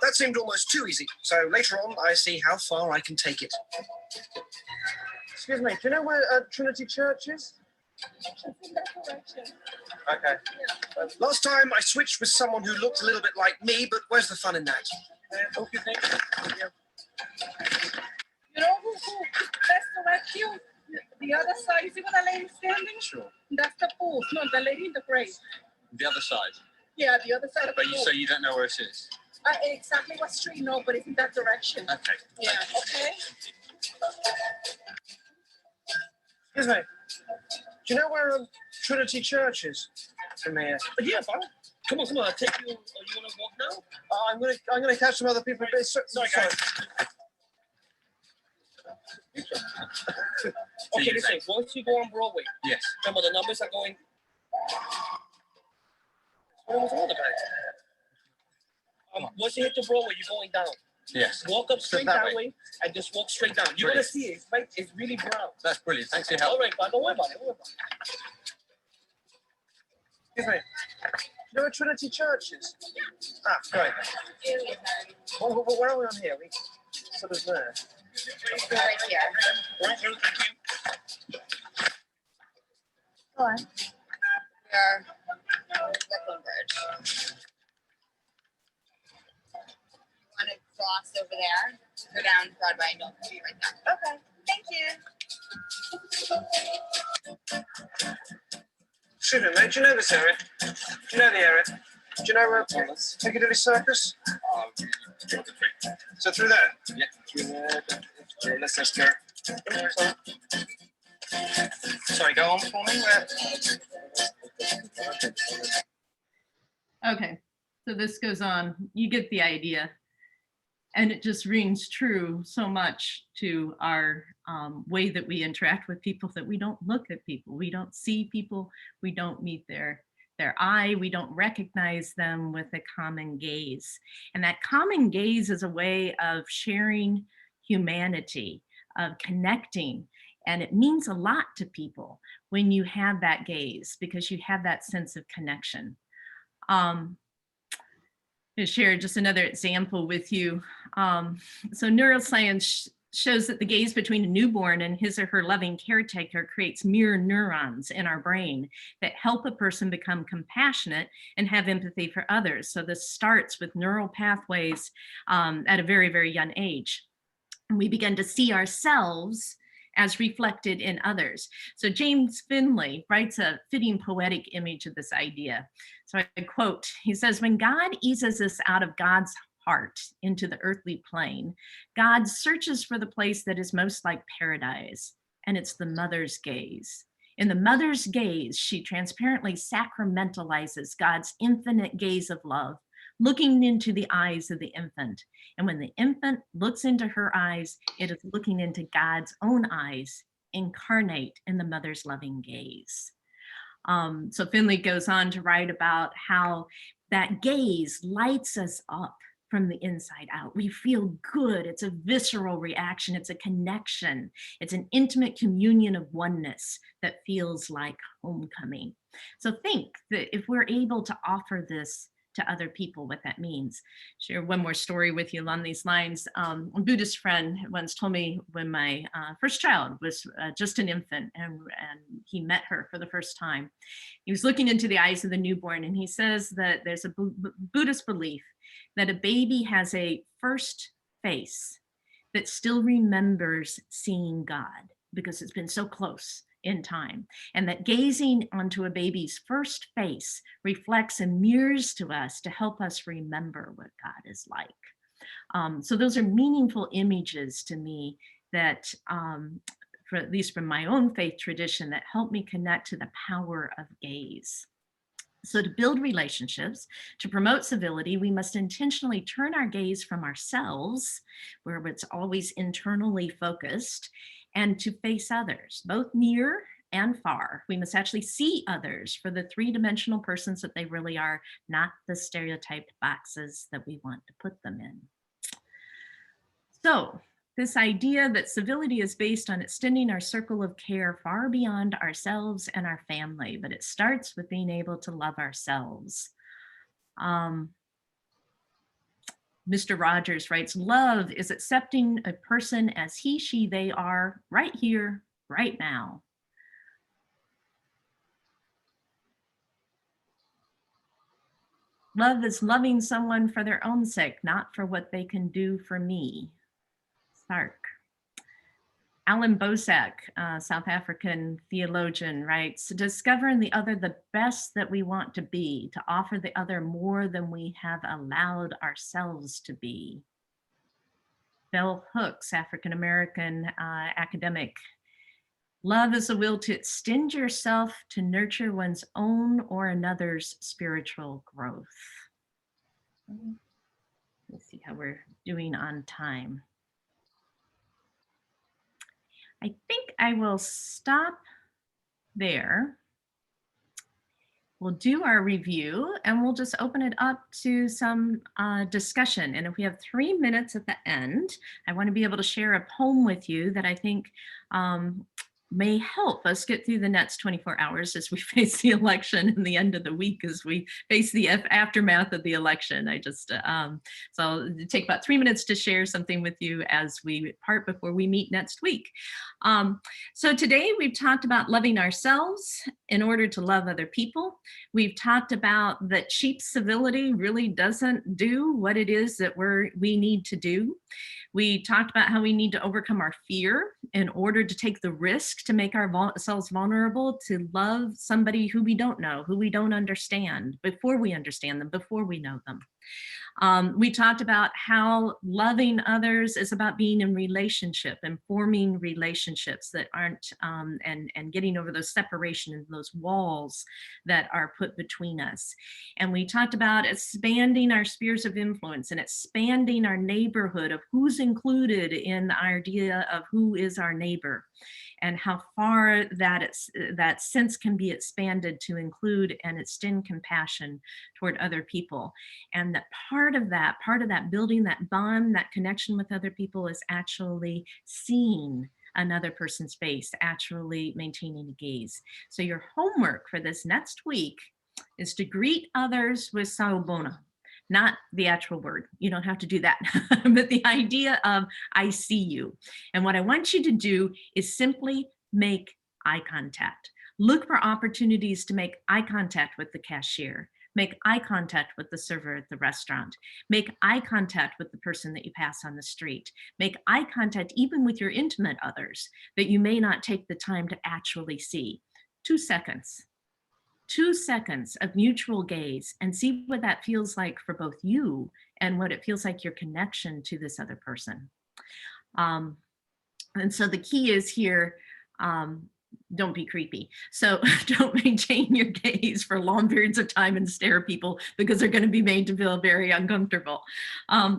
That seemed almost too easy. So later on, I see how far I can take it. Excuse me, do you know where Trinity Church is? It's in that direction. Okay. Yeah. Last time I switched with someone who looked a little bit like me, but where's the fun in that? Okay, thank you. You know who best direct you? The other side. You see where that lady standing? Sure. That's the pool. No, the lady in the gray. The other side. Yeah, the other side of the But you pool. say you don't know where it is. Exactly what street? No, but it's in that direction. Okay. Yeah. Okay. Excuse me. Do you know where Trinity Church is from here? Yeah, fine. Come on, I'll take you. You want to walk now? I'm gonna catch some other people. Sorry, guys. Okay, listen. Once you go on Broadway, Yes. remember the numbers are going. What was all about? Once you hit the Broadway, you're going down. Yes. Walk up straight that that way and just walk straight down. You're Brilliant. gonna see it. It's right. It's really brown. That's brilliant. Thanks for your help. All right, but don't worry about it. Excuse me. Do you know where Trinity Church is? Ah, right. Where are we on here? We sort of there. Right here. Right, thank you. Go on. We're Brooklyn Bridge. Want to cross over there, go down Broadway, and don't be right there. Okay. Thank you. Excuse me, mate. Do you know this area? Do you know the area? Do you know Piccadilly Circus? So through there? Yeah. Through there. Let's just go. Sorry, go on for me. Okay, so this goes on. You get the idea. And it just rings true so much to our way that we interact with people, that we don't look at people, we don't see people, we don't meet their eye, we don't recognize them with a common gaze. And that common gaze is a way of sharing humanity, of connecting. And it means a lot to people when you have that gaze, because you have that sense of connection. To share just another example with you. So neuroscience shows that the gaze between a newborn and his or her loving caretaker creates mirror neurons in our brain that help a person become compassionate and have empathy for others. So this starts with neural pathways at a very, very young age. And we begin to see ourselves as reflected in others. So James Finley writes a fitting poetic image of this idea. So I quote, he says, when God eases us out of God's heart into the earthly plane, God searches for the place that is most like paradise, and it's the mother's gaze. In the mother's gaze, she transparently sacramentalizes God's infinite gaze of love, looking into the eyes of the infant. And when the infant looks into her eyes, it is looking into God's own eyes, incarnate in the mother's loving gaze. So Finley goes on to write about how that gaze lights us up from the inside out. We feel good. It's a visceral reaction. It's a connection. It's an intimate communion of oneness that feels like homecoming. So think that if we're able to offer this to other people, what that means. Share one more story with you along these lines. A Buddhist friend once told me when my first child was just an infant and he met her for the first time, he was looking into the eyes of the newborn, and he says that there's a Buddhist belief that a baby has a first face that still remembers seeing God because it's been so close in time, and that gazing onto a baby's first face reflects and mirrors to us to help us remember what God is like. So those are meaningful images to me that, for at least from my own faith tradition, that help me connect to the power of gaze. So to build relationships, to promote civility, we must intentionally turn our gaze from ourselves, where it's always internally focused, and to face others, both near and far. We must actually see others for the three-dimensional persons that they really are, not the stereotyped boxes that we want to put them in. So this idea that civility is based on extending our circle of care far beyond ourselves and our family, but it starts with being able to love ourselves. Mr. Rogers writes, love is accepting a person as he, she, they are right here, right now. Love is loving someone for their own sake, not for what they can do for me. Sark. Alan Bosak, South African theologian, writes, discover in the other the best that we want to be, to offer the other more than we have allowed ourselves to be. Bell Hooks, African-American academic, love is a will to extend yourself to nurture one's own or another's spiritual growth. Let's see how we're doing on time. I think I will stop there. We'll do our review and we'll just open it up to some discussion. And if we have 3 minutes at the end, I want to be able to share a poem with you that I think may help us get through the next 24 hours as we face the election and the end of the week as we face the aftermath of the election. So I'll take about 3 minutes to share something with you as we part before we meet next week. So today we've talked about loving ourselves in order to love other people. We've talked about that cheap civility really doesn't do what it is that we need to do. We talked about how we need to overcome our fear in order to take the risk to make ourselves vulnerable to love somebody who we don't know, who we don't understand, before we understand them, before we know them. We talked about how loving others is about being in relationship and forming relationships that aren't, and getting over those separation and those walls that are put between us. And we talked about expanding our spheres of influence and expanding our neighborhood of who's included in the idea of who is our neighbor, and how far that sense can be expanded to include and extend compassion toward other people. And that part of that building that bond, that connection with other people is actually seeing another person's face, actually maintaining a gaze. So your homework for this next week is to greet others with sawubona. Not the actual word, you don't have to do that, but the idea of I see you. And what I want you to do is simply make eye contact. Look for opportunities to make eye contact with the cashier, Make eye contact with the server at the restaurant. Make eye contact with the person that you pass on the street. Make eye contact even with your intimate others that you may not take the time to actually see. 2 seconds. 2 seconds of mutual gaze, and see what that feels like for both you and what it feels like your connection to this other person. And so the key is here, don't be creepy. So don't maintain your gaze for long periods of time and stare at people, because they're going to be made to feel very uncomfortable.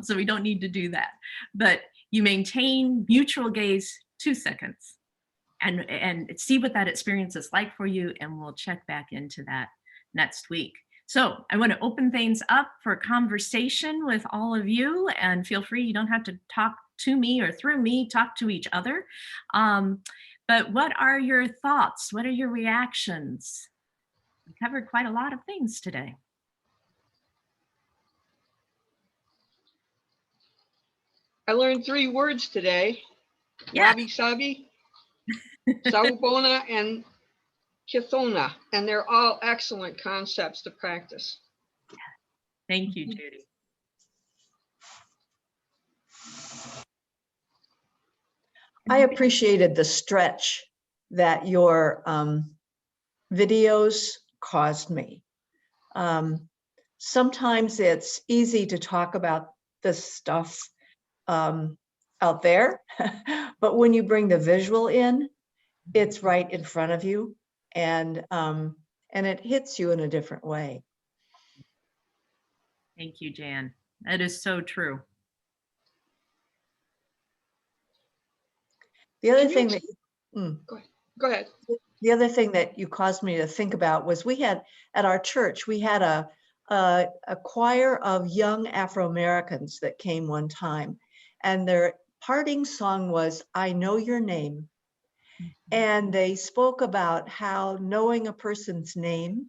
So we don't need to do that. But you maintain mutual gaze 2 seconds. And see what that experience is like for you, and we'll check back into that next week. So I want to open things up for conversation with all of you, and feel free, you don't have to talk to me or through me, talk to each other. But what are your thoughts? What are your reactions? We covered quite a lot of things today. I learned 3 words today. Yeah. Wabi sabi, sawubona, and kithona, and they're all excellent concepts to practice. Thank you, Judy. I appreciated the stretch that your videos caused me. Sometimes it's easy to talk about this stuff out there, but when you bring the visual in, it's right in front of you, and it hits you in a different way. Thank you, Jan. That is so true. The other thing that Go ahead. The other thing that you caused me to think about was, we had at our church, we had a choir of young Afro-Americans that came one time, and their parting song was "I Know Your Name." And they spoke about how knowing a person's name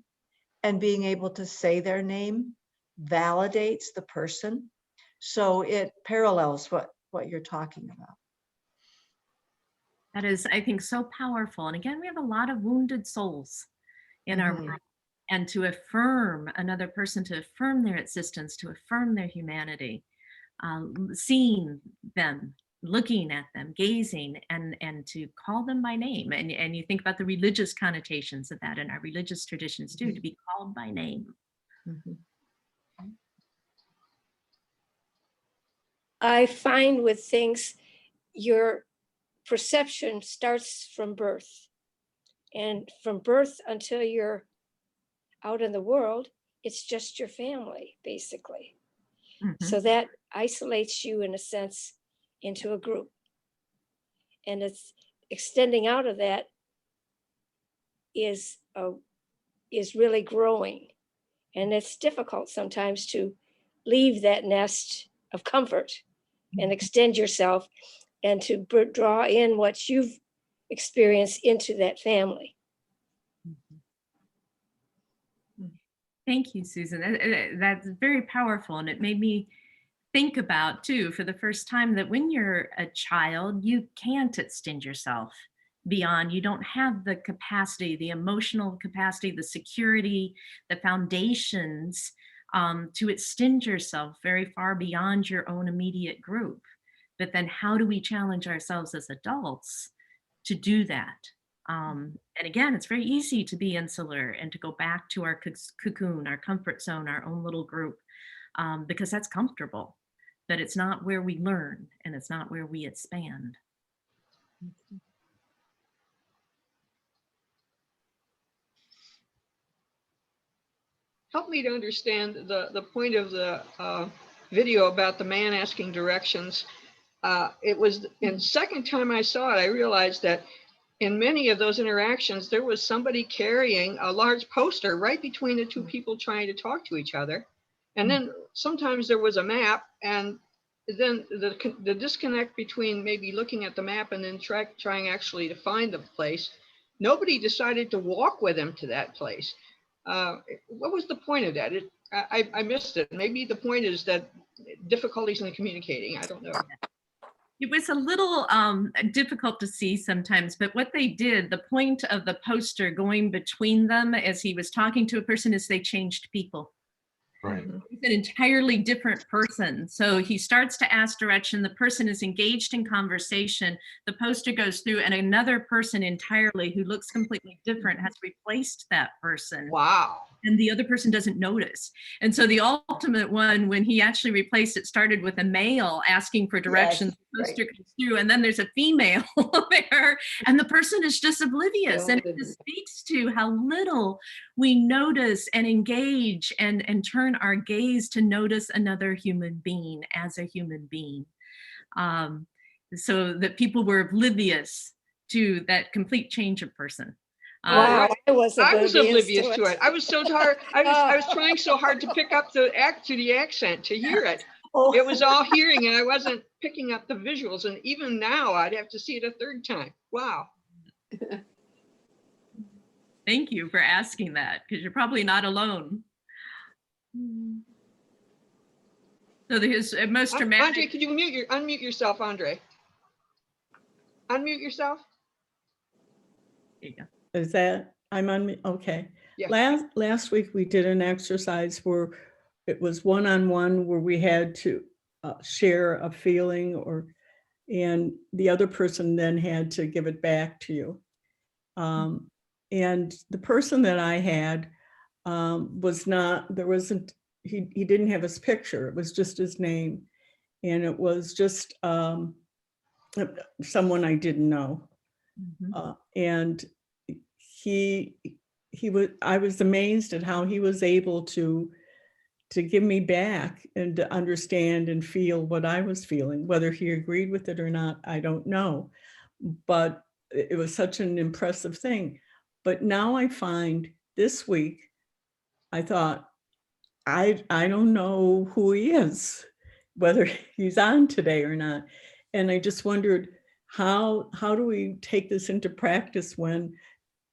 and being able to say their name validates the person. So it parallels what you're talking about. That is, I think, so powerful. And again, we have a lot of wounded souls in our world. And to affirm another person, to affirm their existence, to affirm their humanity, seeing them, looking at them, gazing, and to call them by name. And you think about the religious connotations of that in our religious traditions too, to be called by name. I find with things, your perception starts from birth. And from birth until you're out in the world, it's just your family, basically. So that isolates you, in a sense, into a group. And it's extending out of that is really growing. And it's difficult sometimes to leave that nest of comfort and extend yourself, and to draw in what you've experienced into that family. Thank you, Susan. That's very powerful. And it made me think about, too, for the first time, that when you're a child, you can't extend yourself beyond. You don't have the capacity, the emotional capacity, the security, the foundations to extend yourself very far beyond your own immediate group. But then how do we challenge ourselves as adults to do that? And again, it's very easy to be insular and to go back to our cocoon, our comfort zone, our own little group, because that's comfortable, but it's not where we learn, and it's not where we expand. Help me to understand the point of the video about the man asking directions. It was in second time I saw it, I realized that in many of those interactions, there was somebody carrying a large poster right between the two people trying to talk to each other. And then sometimes there was a map, and then the disconnect between maybe looking at the map and then trying actually to find the place. Nobody decided to walk with him to that place. What was the point of that? I missed it. Maybe the point is that difficulties in communicating. I don't know. It was a little difficult to see sometimes, but what they did, the point of the poster going between them as he was talking to a person, is they changed people. Right. He's an entirely different person. So he starts to ask direction. The person is engaged in conversation. The poster goes through, and another person entirely who looks completely different has replaced that person. Wow. And the other person doesn't notice. And so the ultimate one, when he actually replaced it, started with a male asking for directions. The poster comes through, and then there's a female there, and the person is just oblivious. And it just speaks to how little we notice and engage and turn our gaze to notice another human being as a human being. So that people were oblivious to that complete change of person. Wow, I was oblivious to it. I was so tired. I was trying so hard to pick up the accent, to hear it. It was all hearing, and I wasn't picking up the visuals. And even now, I'd have to see it a third time. Wow. Thank you for asking that, because you're probably not alone. So his most dramatic. Andre, could you unmute yourself, Andre? Unmute yourself. There you go. Is that, I'm on, okay. Yeah. Last week we did an exercise where it was one-on-one, where we had to share a feeling, and the other person then had to give it back to you. And the person that I had he didn't have his picture. It was just his name. And it was just someone I didn't know. And I was amazed at how he was able to give me back and to understand and feel what I was feeling. Whether he agreed with it or not, I don't know. But it was such an impressive thing. But now I find this week, I thought, I don't know who he is, whether he's on today or not. And I just wondered, how do we take this into practice when,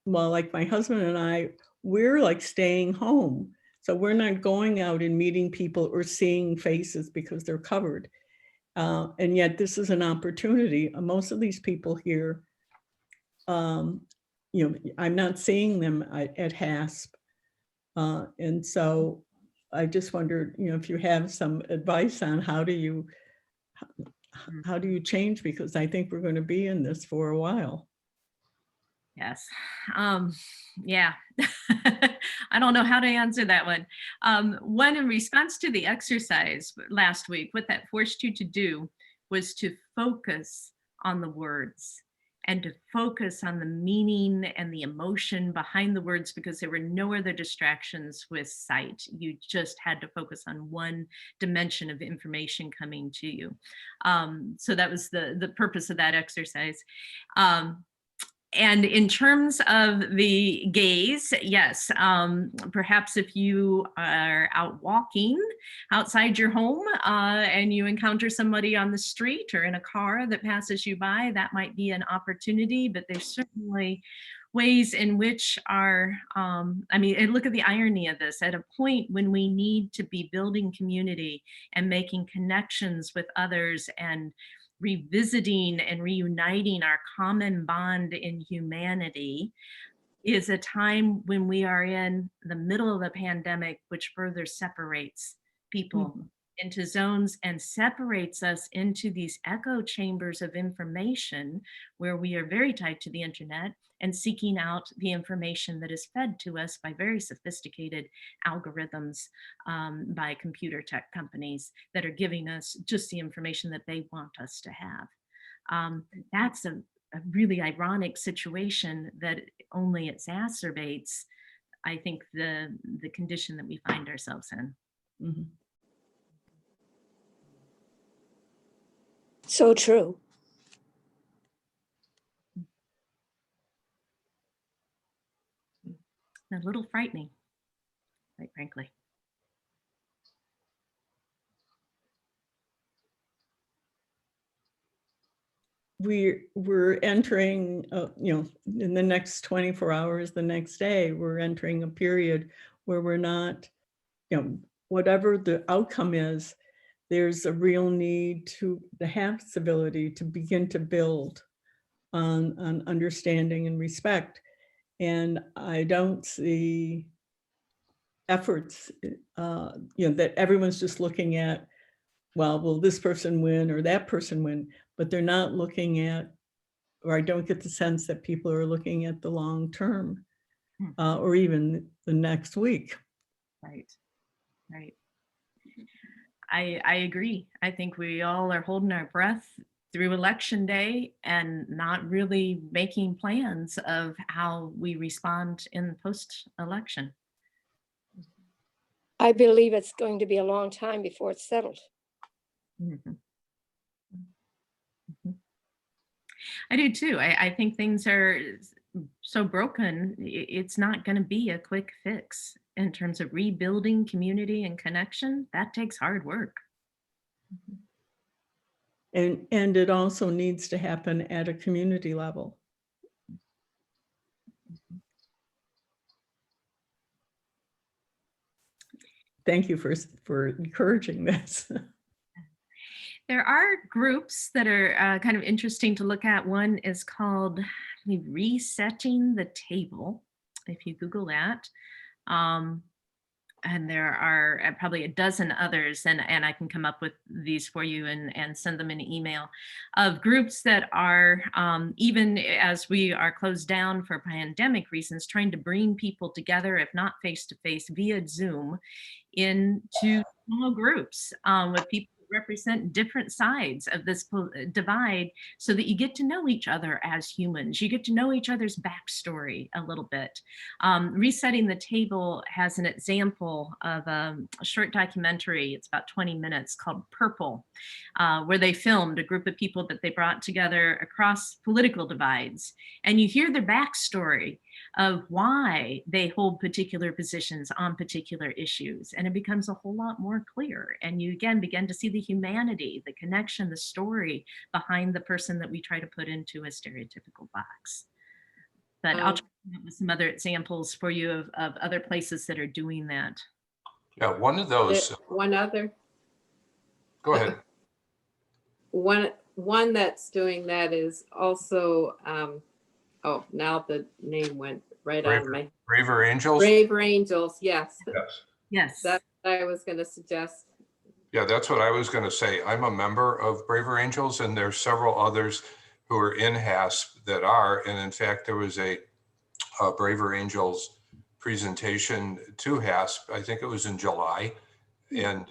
well, like my husband and I, we're like staying home. So we're not going out and meeting people or seeing faces because they're covered. And yet this is an opportunity. Most of these people here, I'm not seeing them at HASP. And so I just wondered, if you have some advice on how do you change, because I think we're going to be in this for a while. Yes. Yeah. I don't know how to answer that one. One, in response to the exercise last week, what that forced you to do was to focus on the words and to focus on the meaning and the emotion behind the words, because there were no other distractions with sight. You just had to focus on one dimension of information coming to you. So that was the purpose of that exercise. And in terms of the gaze, yes, perhaps if you are out walking outside your home and you encounter somebody on the street or in a car that passes you by, that might be an opportunity, but there's certainly ways in which and look at the irony of this. At a point when we need to be building community and making connections with others and revisiting and reuniting our common bond in humanity, is a time when we are in the middle of a pandemic, which further separates people into zones and separates us into these echo chambers of information where we are very tied to the internet and seeking out the information that is fed to us by very sophisticated algorithms, by computer tech companies that are giving us just the information that they want us to have. That's a really ironic situation that only exacerbates, I think, the condition that we find ourselves in. Mm-hmm. So true. A little frightening, quite frankly. We're entering, in the next 24 hours, the next day, we're entering a period where we're not, whatever the outcome is, there's a real need to have civility, to begin to build on understanding and respect. And I don't see efforts, that everyone's just looking at, well, will this person win or that person win? But they're not looking at, or I don't get the sense that people are looking at the long term or even the next week. Right, right. I agree. I think we all are holding our breath through election day and not really making plans of how we respond in post-election. I believe it's going to be a long time before it's settled. Mhm. Mhm. I do too. I think things are so broken, it's not going to be a quick fix in terms of rebuilding community and connection. That takes hard work. And it also needs to happen at a community level. Thank you for encouraging this. There are groups that are kind of interesting to look at. One is called Resetting the Table, if you Google that. And there are probably a dozen others, and I can come up with these for you and send them an email, of groups that are, even as we are closed down for pandemic reasons, trying to bring people together, if not face-to-face, via Zoom, into small groups with people who represent different sides of this divide, so that you get to know each other as humans. You get to know each other's backstory a little bit. Resetting the Table has an example of a short documentary. It's about 20 minutes, called Purple, where they filmed a group of people that they brought together across political divides. And you hear their backstory of why they hold particular positions on particular issues. And it becomes a whole lot more clear. And you again begin to see the humanity, the connection, the story behind the person that we try to put into a stereotypical box. But I'll try to come up with some other examples for you of other places that are doing that. Yeah, one of those. One other. Go ahead. One that's doing that is also, oh, now the name went right out of my. Braver Angels? Braver Angels, yes. Yes. Yes. That's what I was going to suggest. Yeah, that's what I was going to say. I'm a member of Braver Angels, and there's several others who are in HASP that are. And in fact, there was a Braver Angels presentation to HASP. I think it was in July. And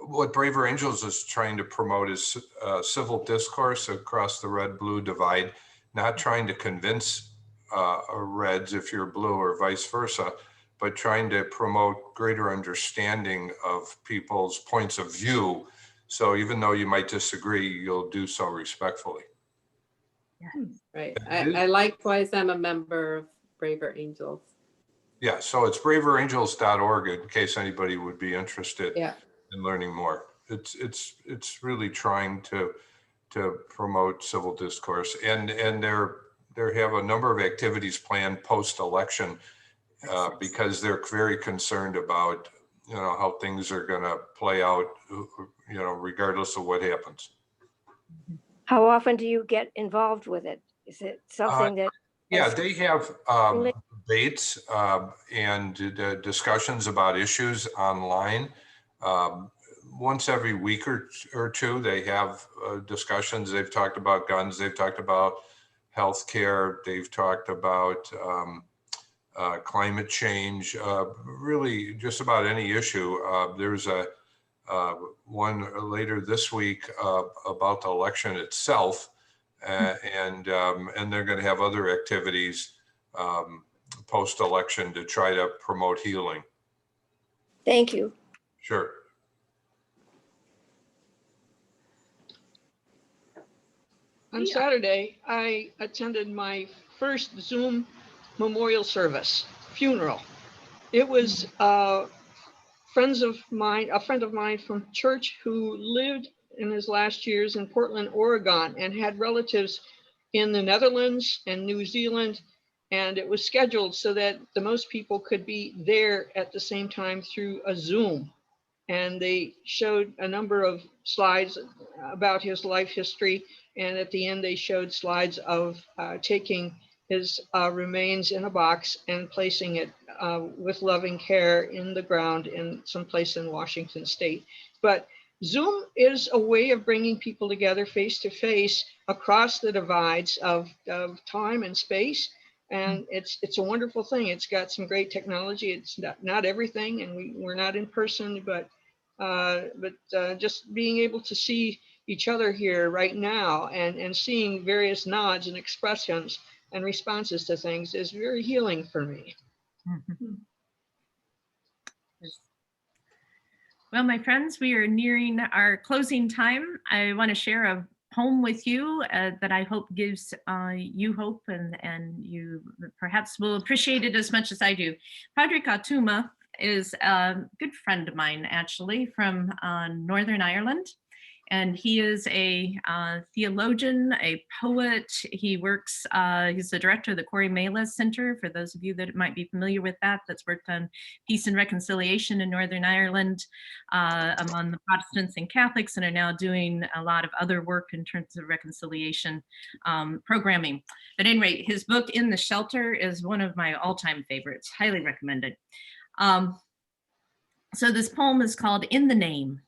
what Braver Angels is trying to promote is civil discourse across the red-blue divide, not trying to convince Reds if you're blue or vice versa, but trying to promote greater understanding of people's points of view. So even though you might disagree, you'll do so respectfully. Right. I likewise am a member of Braver Angels. Yeah, so it's braverangels.org in case anybody would be interested in learning more. It's really trying to promote civil discourse, and they have a number of activities planned post-election because they're very concerned about how things are going to play out, regardless of what happens. How often do you get involved with it? Is it something that? Yeah, they have debates and discussions about issues online. Once every week or two, they have discussions. They've talked about guns. They've talked about healthcare. They've talked about climate change. Really, just about any issue. There's a one later this week about the election itself. And they're going to have other activities post-election to try to promote healing. Thank you. Sure. On Saturday, I attended my first Zoom memorial service, funeral. It was a friend of mine from church who lived in his last years in Portland, Oregon, and had relatives in the Netherlands and New Zealand. And it was scheduled so that the most people could be there at the same time through a Zoom. And they showed a number of slides about his life history. And at the end, they showed slides of taking his remains in a box and placing it with loving care in the ground in some place in Washington State. But Zoom is a way of bringing people together face to face across the divides of time and space. And it's a wonderful thing. It's got some great technology. It's not everything, and we're not in person, but just being able to see each other here right now and seeing various nods and expressions and responses to things is very healing for me. Well, my friends, we are nearing our closing time. I want to share a poem with you that I hope gives you hope, and you perhaps will appreciate it as much as I do. Padre Katuma is a good friend of mine, actually, from Northern Ireland. And he is a theologian, a poet. He works, he's the director of the Corey Mela Center, for those of you that might be familiar with that, that's worked on peace and reconciliation in Northern Ireland among the Protestants and Catholics, and are now doing a lot of other work in terms of reconciliation programming. But at any rate, his book, In the Shelter, is one of my all-time favorites, highly recommended. So this poem is called In the Name.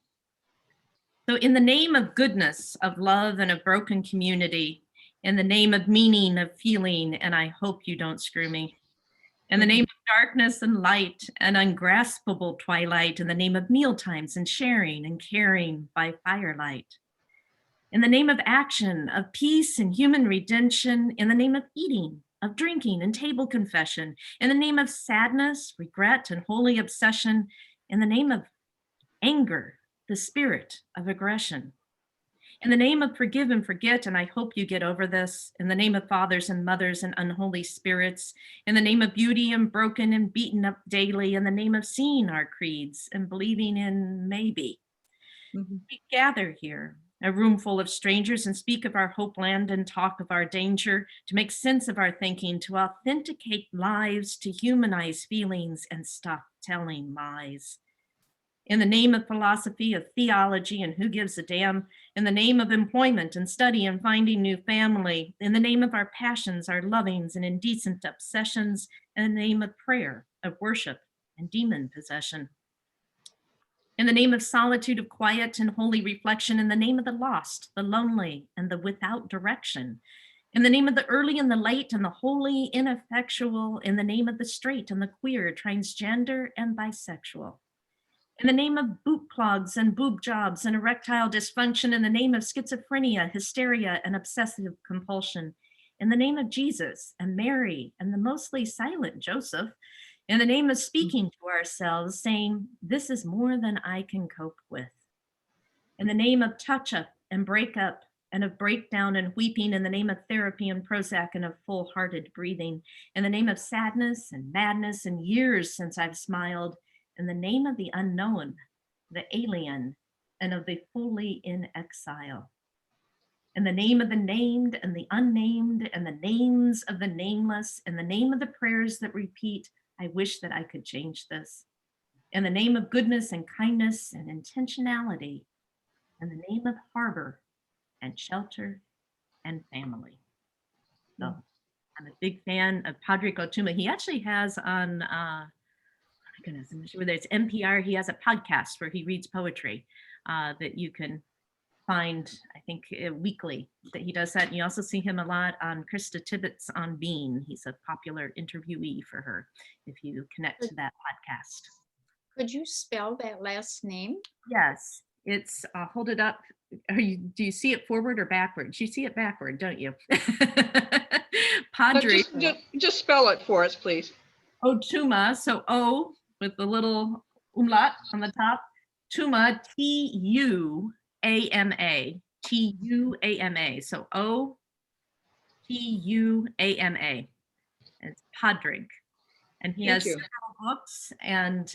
So in the name of goodness, of love, and of broken community, in the name of meaning, of feeling, and I hope you don't screw me, in the name of darkness and light and ungraspable twilight, in the name of mealtimes and sharing and caring by firelight, in the name of action, of peace and human redemption, in the name of eating, of drinking and table confession, in the name of sadness, regret, and holy obsession, in the name of anger, the spirit of aggression. In the name of forgive and forget, and I hope you get over this, in the name of fathers and mothers and unholy spirits, in the name of beauty and broken and beaten up daily, in the name of seeing our creeds and believing in maybe. We gather here, a room full of strangers, and speak of our hope land and talk of our danger, to make sense of our thinking, to authenticate lives, to humanize feelings and stop telling lies. In the name of philosophy, of theology, and who gives a damn, in the name of employment and study and finding new family, in the name of our passions, our lovings and indecent obsessions, in the name of prayer, of worship, and demon possession. In the name of solitude, of quiet and holy reflection, in the name of the lost, the lonely, and the without direction, in the name of the early and the late and the holy ineffectual, in the name of the straight and the queer, transgender and bisexual. In the name of boot clogs and boob jobs and erectile dysfunction, in the name of schizophrenia, hysteria, and obsessive compulsion, in the name of Jesus and Mary and the mostly silent Joseph, in the name of speaking to ourselves, saying, this is more than I can cope with. In the name of touch-up and breakup and of breakdown and weeping, in the name of therapy and Prozac and of full-hearted breathing, in the name of sadness and madness and years since I've smiled, in the name of the unknown, the alien, and of the fully in exile. In the name of the named and the unnamed, and the names of the nameless, in the name of the prayers that repeat, I wish that I could change this. In the name of goodness and kindness and intentionality, in the name of harbor and shelter and family. So I'm a big fan of Padre Katuma. He actually has on, goodness, I'm not sure whether it's NPR, he has a podcast where he reads poetry that you can find, I think, weekly that he does that. And you also see him a lot on Krista Tippett's On Being. He's a popular interviewee for her, if you connect to that podcast. Could you spell that last name? Yes, it's, hold it up. Do you see it forward or backwards? You see it backward, don't you? Padre. Just spell it for us, please. Otuma, so O with the little umlaut on the top, Tuma, T-U-A-M-A, T-U-A-M-A, so O-T-U-A-M-A. It's Padre, and he has several books, and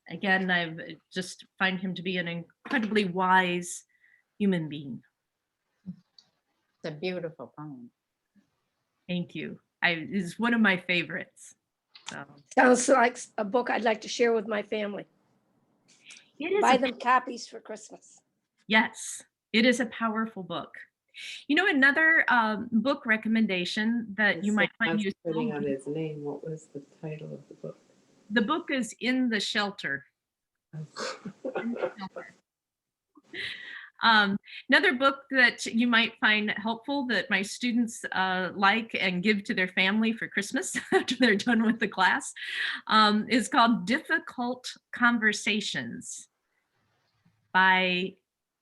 again, I've just find him to be an incredibly wise human being. It's a beautiful poem. Thank you. It's one of my favorites. So. Sounds like a book I'd like to share with my family. It is Buy them copies for Christmas. Yes, it is a powerful book. You know, another book recommendation that you might find Someone's putting on useful. his name. What was the title of the book? The book is In the Shelter. Another book that you might find helpful that my students like and give to their family for Christmas after they're done with the class is called Difficult Conversations by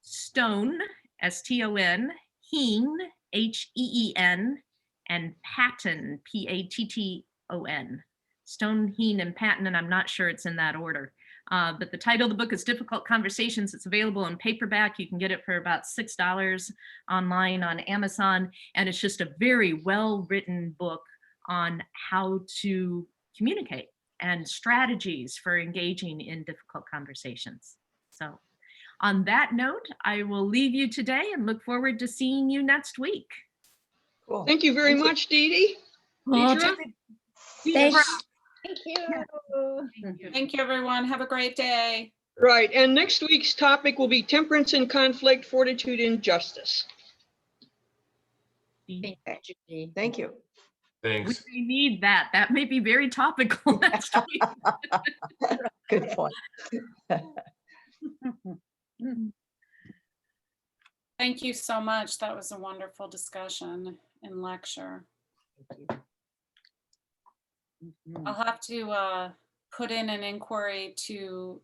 Stone, S-T-O-N, Heen, H-E-E-N, and Patton, P-A-T-T-O-N. Stone, Heen, and Patton, and I'm not sure it's in that order. But the title of the book is Difficult Conversations. It's available in paperback. You can get it for about $6 online on Amazon. And it's just a very well-written book on how to communicate and strategies for engaging in difficult conversations. So on that note, I will leave you today and look forward to seeing you next week. Cool. Thank you very much, Dee Dee. Well, Deidre? Thanks. Thank you. Thank you, everyone. Have a great day. Right, and next week's topic will be temperance and conflict, fortitude and justice. Thank you, Judy. Thank you. Thanks. We may need that. That may be very topical next week. Good point. Thank you so much. That was a wonderful discussion and lecture. I'll have to put in an inquiry to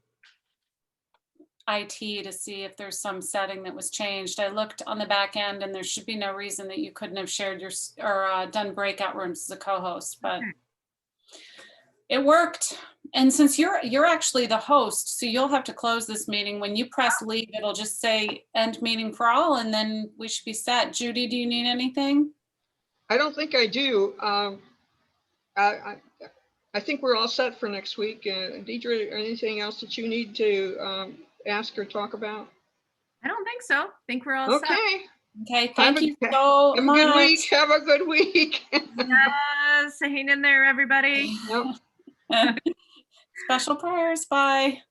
IT to see if there's some setting that was changed. I looked on the back end and there should be no reason that you couldn't have shared your or done breakout rooms as a co-host, but it worked. And since you're actually the host, so you'll have to close this meeting. When you press leave, it'll just say end meeting for all, and then we should be set. Judy, do you need anything? I don't think I do. I think we're all set for next week. Deidre, anything else that you need to ask or talk about? I don't think so. I think we're all set. Okay. Okay, thank you so Have a much. good week. Have a good week. Yes, hang in there, everybody. Special prayers. Bye.